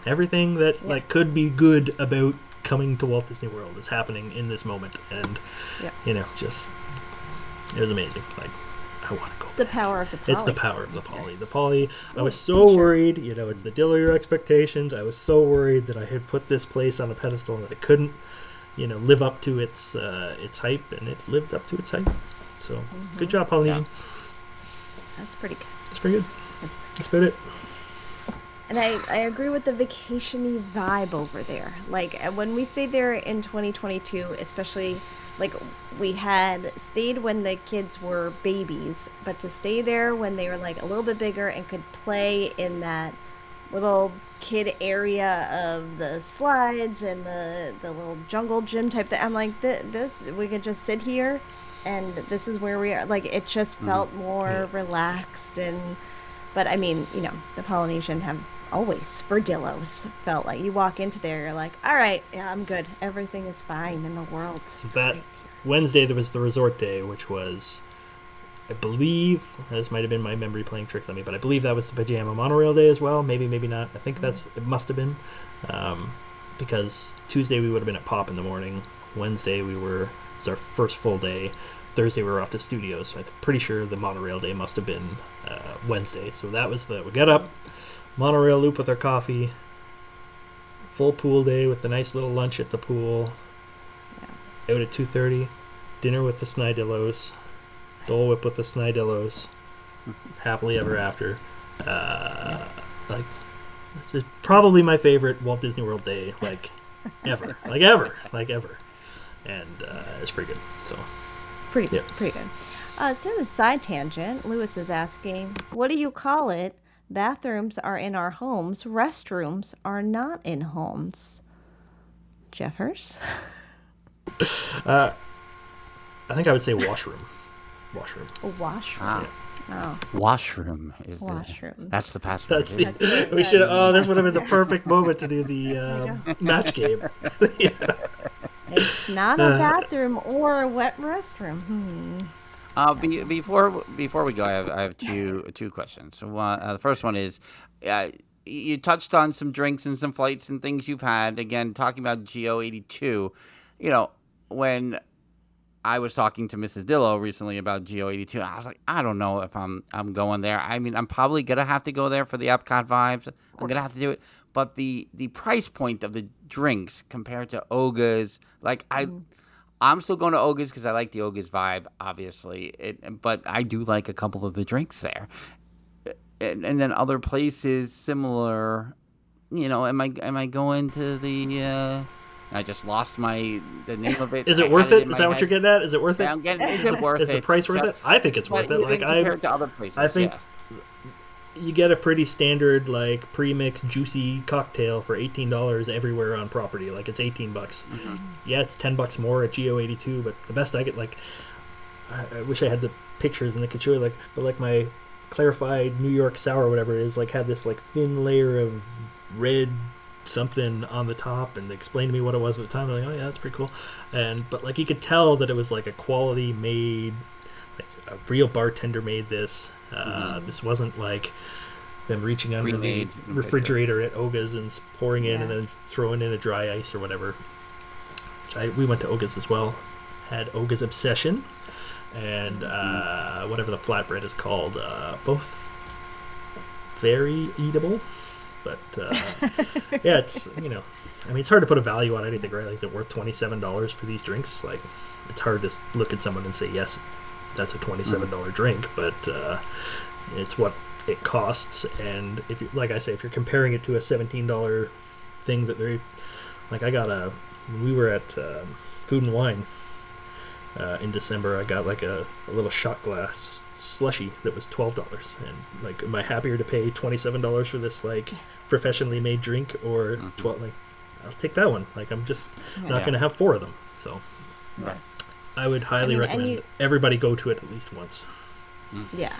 everything that like could be good about coming to Walt Disney World is happening in this moment, and just. It was amazing. Like, I want to go. It's the power of the Poly. It's the power of the Poly. The Poly. I was so worried. It's the Dillo your expectations. I was so worried that I had put this place on a pedestal and that it couldn't, live up to its hype, and it lived up to its hype. So good job, Polynesian. Yeah. That's pretty good. That's pretty good. That's about it. And I agree with the vacation-y vibe over there. Like, when we stayed there in 2022, especially, like, we had stayed when the kids were babies, but to stay there when they were, like, a little bit bigger and could play in that little kid area of the slides and the little jungle gym type thing. I'm like, this, we could just sit here, and this is where we are. Like, it just felt more relaxed and... But, I mean, the Polynesian has always, for Dillos, felt like you walk into there, you're like, all right, yeah, I'm good. Everything is fine in the world. So that Wednesday, there was the resort day, which was, I believe, this might have been my memory playing tricks on me, but I believe that was the pajama monorail day as well. Maybe not. I think it must have been. Because Tuesday we would have been at Pop in the morning. Wednesday it was our first full day. Thursday we were off to studios, so I'm pretty sure the monorail day must have been Wednesday. So that was we got up, monorail loop with our coffee, full pool day with the nice little lunch at the pool, out at 2:30, dinner with the Snidillos, Dole Whip with the Snidillos, happily ever after. Like, this is probably my favorite Walt Disney World day, ever. And it's pretty good, so... Pretty good. Sort of a side tangent. Lewis is asking, what do you call it? Bathrooms are in our homes. Restrooms are not in homes. Jeffers? I think I would say washroom. Washroom. A washroom. Ah. Oh. Washroom is Washroom. that's the password. We should. This would have been the perfect moment to do the match game. It's not a bathroom or a wet restroom. Before we go, I have two questions. So the first one is, you touched on some drinks and some flights and things you've had. Again, talking about GO82. When I was talking to Mrs. Dillo recently about GO82, I was like, I don't know if I'm going there. I mean, I'm probably gonna have to go there for the Epcot vibes. I'm gonna have to do it. But the price point of the drinks compared to Oga's, I'm still going to Oga's because I like the Oga's vibe, obviously. But I do like a couple of the drinks there. And then other places similar, am I going to the... I just lost the name of it. Is it worth it? Is that what you're getting at? Is it worth it? Is it worth it? Is the price worth it? I think it's worth it. Compared to other places, I think you get a pretty standard pre-mixed juicy cocktail for $18 everywhere on property. It's $18. Mm-hmm. Yeah, it's $10 more at GO82, but the best I get, I wish I had the pictures and I could show you, but my clarified New York sour, whatever it is, had this thin layer of red something on the top, and explained to me what it was at the time. I'm like, oh yeah, that's pretty cool. But you could tell that it was a quality made, a real bartender made this. This wasn't them reaching under the refrigerator at Oga's and pouring in and then throwing in a dry ice or whatever. We went to Oga's as well. Had Oga's Obsession and whatever the flatbread is called. Both very eatable. But yeah, it's it's hard to put a value on anything, right? Is it worth $27 for these drinks? It's hard to look at someone and say yes, that's a $27 drink, but it's what it costs. And if you, if you're comparing it to a $17 thing that they're when we were at Food and Wine in December, I got a little shot glass slushy that was $12, and am I happier to pay $27 for this professionally made drink, or 12? I'll take that one. I'm just not going to have 4 of them. So I would highly recommend everybody go to it at least once. Yeah,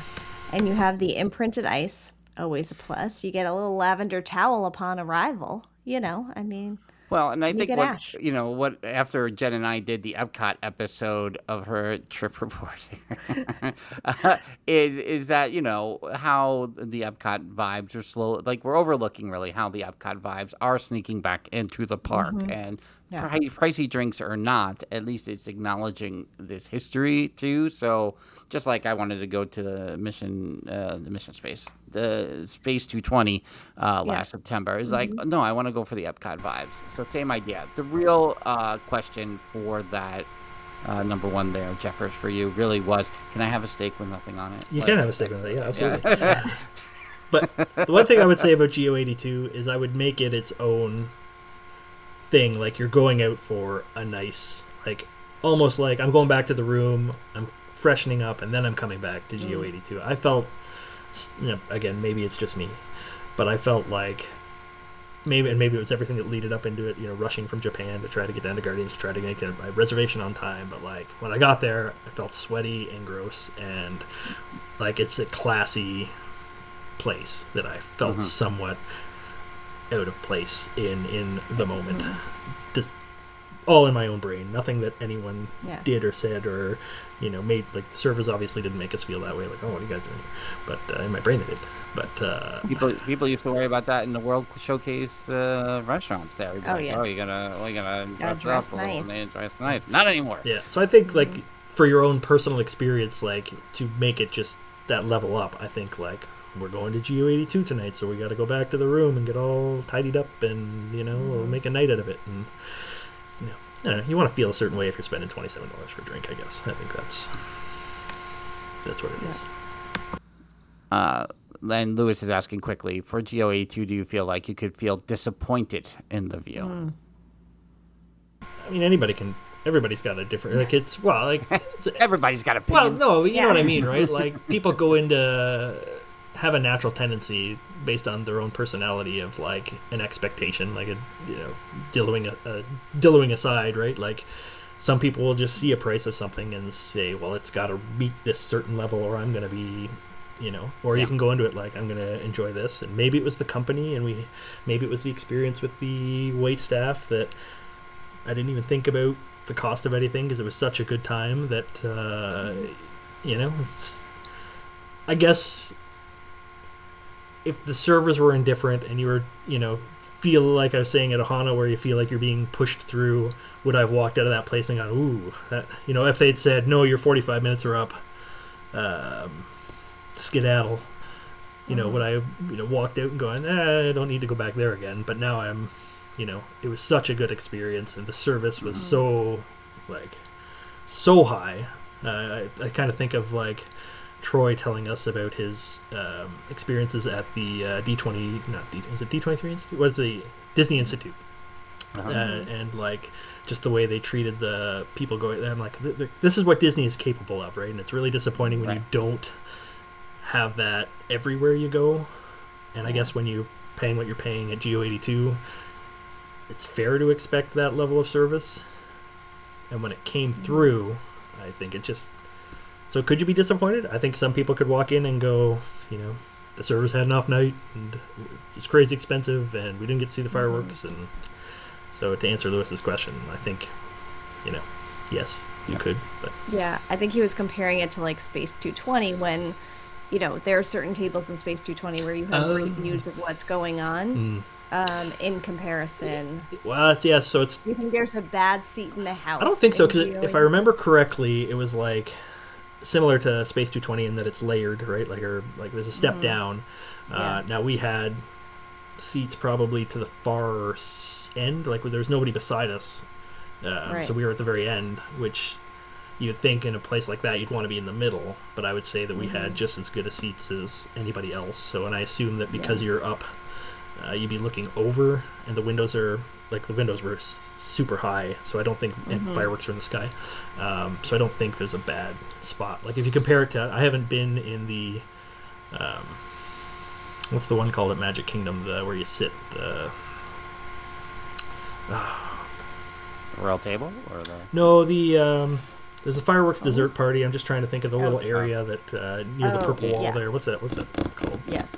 and you have the imprinted ice, always a plus. You get a little lavender towel upon arrival. Well, and I think what after Jen and I did the Epcot episode of her trip report is that how the Epcot vibes are slow. We're overlooking really how the Epcot vibes are sneaking back into the park, and Yeah. pricey drinks or not, at least it's acknowledging this history too. So just like I wanted to go to the Space 220 last September, it's like, no, I want to go for the Epcot vibes. So same idea. The real question for that number one there, Jeffers, for you really was, can I have a steak with nothing on it? You can have a steak with it, yeah, absolutely. Yeah. But the one thing I would say about GO82 is I would make it its own thing. Like, you're going out for a nice, like, almost like I'm going back to the room, I'm freshening up, and then I'm coming back to GO82. I felt, again, maybe it's just me, but I felt like maybe it was everything that leaded up into it, rushing from Japan to try to get down to Guardians to try to make my reservation on time. But like when I got there, I felt sweaty and gross, and like it's a classy place that I felt somewhat out of place in the moment. Just all in my own brain, nothing that anyone did or said or made. Like, the servers obviously didn't make us feel that way, like, oh, what are you guys doing here? But in my brain they did. But people used to worry about that in the World Showcase restaurants there. Oh, like, yeah. oh, you gotta dress up a little, nice. and dress nice. Not anymore. Yeah, so I think like for your own personal experience, like to make it just that level up, I think like we're going to GO82 tonight, so we got to go back to the room and get all tidied up, and we'll make a night out of it. And I don't know, you want to feel a certain way if you're spending $27 for a drink. I guess I think that's what it is. Then Lewis is asking quickly, for GO82, do you feel like you could feel disappointed in the view? I mean, everybody's got a different, like, Everybody's got opinions. well, no, you know what I mean, right? Like, people go into, have a natural tendency based on their own personality of, like, an expectation, like, dilloing aside, right? Like, some people will just see a price of something and say, well, it's got to meet this certain level, or I'm going to be, or you can go into it like, I'm going to enjoy this. And maybe it was the company, and maybe it was the experience with the wait staff that I didn't even think about the cost of anything, because it was such a good time that, I guess if the servers were indifferent and you were, feel like I was saying at Ohana, where you feel like you're being pushed through, would I have walked out of that place and gone, ooh, that, if they'd said, no, your 45 minutes are up, skedaddle, would I have, walked out and gone, I don't need to go back there again. But now I'm, it was such a good experience, and the service was so high. I kind of think of like Troy telling us about his experiences at the is it D23 Institute? What is the Disney Institute? And like just the way they treated the people going there. I'm like, this is what Disney is capable of, right? And it's really disappointing when you don't have that everywhere you go. And I guess when you're paying what you're paying at GO82, it's fair to expect that level of service. And when it came through, I think it just... So could you be disappointed? I think some people could walk in and go, the servers had an off night, and it's crazy expensive, and we didn't get to see the fireworks. And so to answer Lewis's question, I think, yes, you could. But yeah, I think he was comparing it to like Space 220 when, there are certain tables in Space 220 where you have great views of what's going on. In comparison. Well, so it's... Do you think there's a bad seat in the house? I don't think so, because if I remember correctly, it was like similar to Space 220 in that it's layered, right? Like there's a step down. Now we had seats probably to the far end, like there's nobody beside us. So we were at the very end, which you'd think in a place like that you'd want to be in the middle, but I would say that we had just as good a seats as anybody else. So, and I assume that because you're up, you'd be looking over, and the windows were super high, so I don't think fireworks are in the sky. So I don't think there's a bad spot. Like if you compare it to, I haven't been in the, what's the one called at Magic Kingdom, where you sit, the royal table, or the... No, there's a fireworks dessert party. I'm just trying to think of the little area that near the purple wall there. What's that called? Yes.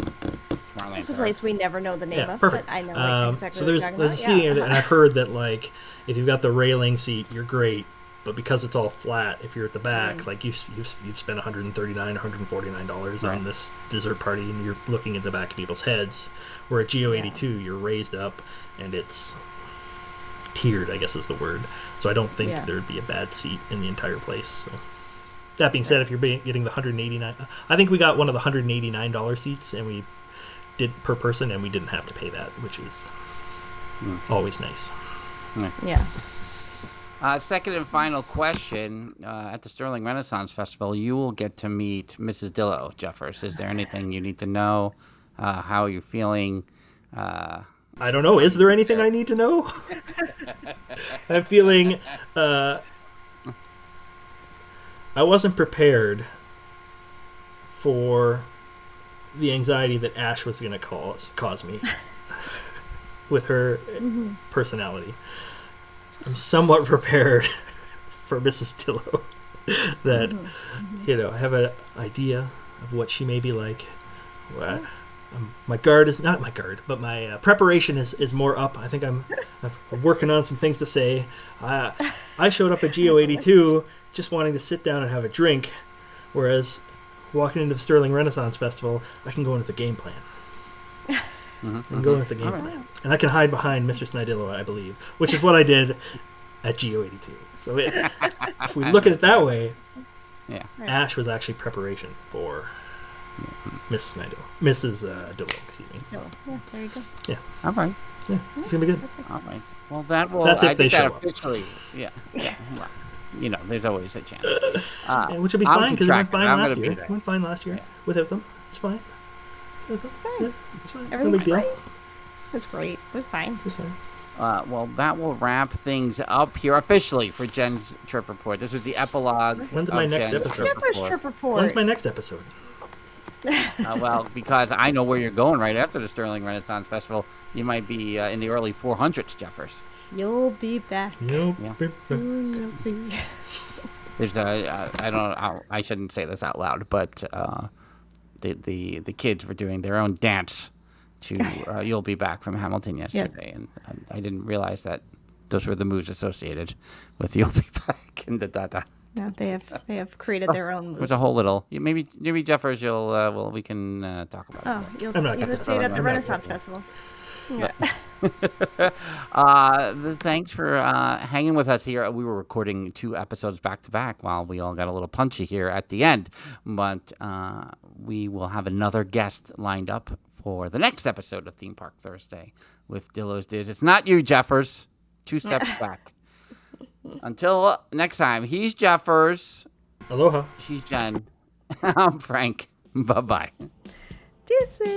It's a place we never know the name of, perfect. but I know exactly so what you're talking there's a seating area, and I've heard that like if you've got the railing seat, you're great, but because it's all flat, if you're at the back, like you've spent $139, $149 on this dessert party, and you're looking at the back of people's heads. Where at GO82, you're raised up, and it's tiered, I guess is the word. So I don't think there'd be a bad seat in the entire place. So that being said, if you're getting the $189, I think we got one of the $189 seats, and we did per person, and we didn't have to pay that, which is always nice. Yeah. Second and final question. At the Sterling Renaissance Festival, you will get to meet Mrs. Dillo, Jeffers. Is there anything you need to know? How are you feeling? I don't know. Is there anything I need to know? I'm feeling... I wasn't prepared for the anxiety that Ash was going to cause me with her personality. I'm somewhat prepared for Mrs. Dillo that, I have an idea of what she may be like. My guard is not my guard, but my preparation is more up. I think I'm working on some things to say. I showed up at GO82 just wanting to sit down and have a drink, whereas walking into the Sterling Renaissance Festival, I can go in with a game plan. I'm going with the game plan. And I can hide behind Mr. Snidillo, I believe, which is what I did at GO82. So if we look at it that way, Ash was actually preparation for Mrs. Dillo, excuse me. Yeah, there you go. Yeah. All right. Yeah, it's going to be good. All right. Well, that will... That's if they show up. Officially, yeah. Well, there's always a chance. Which will be fine, because it went fine last year. It went fine last year without them. It's fine. It's fine. Yeah, it's fine. Everything's no big great. deal. It's great. It was fine. It's fine. Well, that will wrap things up here officially for Jen's Trip Report. This was the epilogue. When's my next episode? Jeffers Trip Report. When's my next episode? Well, because I know where you're going right after the Sterling Renaissance Festival. You might be in the early 400s, Jeffers. You'll be back. You'll be back. Soon you'll see. There's I don't know. I shouldn't say this out loud, but the kids were doing their own dance to "You'll Be Back" from Hamilton yesterday, and I didn't realize that those were the moves associated with "You'll Be Back" and the da da. No, they have created their own moves. There's a whole little. Maybe Jeffers, we can talk about it. Oh, you'll see it at the Renaissance Festival. Yeah. Thanks for hanging with us here. We were recording 2 episodes back to back while we all got a little punchy here at the end, but we will have another guest lined up for the next episode of Theme Park Thursday with Dillos Diz. It's not you, Jeffers. 2 steps back. Until next time, he's Jeffers. Aloha. She's Jen. I'm Frank. Bye-bye. Deuces.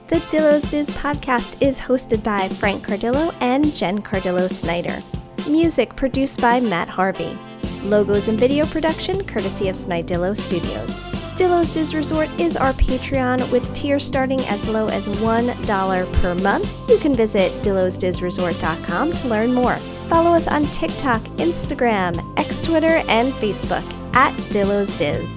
The Dillos Diz podcast is hosted by Frank Cardillo and Jen Cardillo Snyder. Music produced by Matt Harvey. Logos and video production courtesy of Snidillo Studios. Dillos Diz Resort is our Patreon with tiers starting as low as $1 per month. You can visit dillosdizresort.com to learn more. Follow us on TikTok, Instagram, X Twitter, and Facebook at Dillos Diz.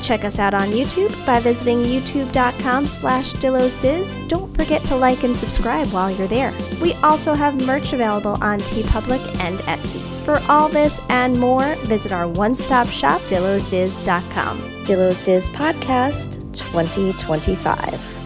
Check us out on YouTube by visiting youtube.com/DillosDiz. Don't forget to like and subscribe while you're there. We also have merch available on TeePublic and Etsy. For all this and more, visit our one-stop shop, dillosdiz.com. Dillos Diz Podcast 2025.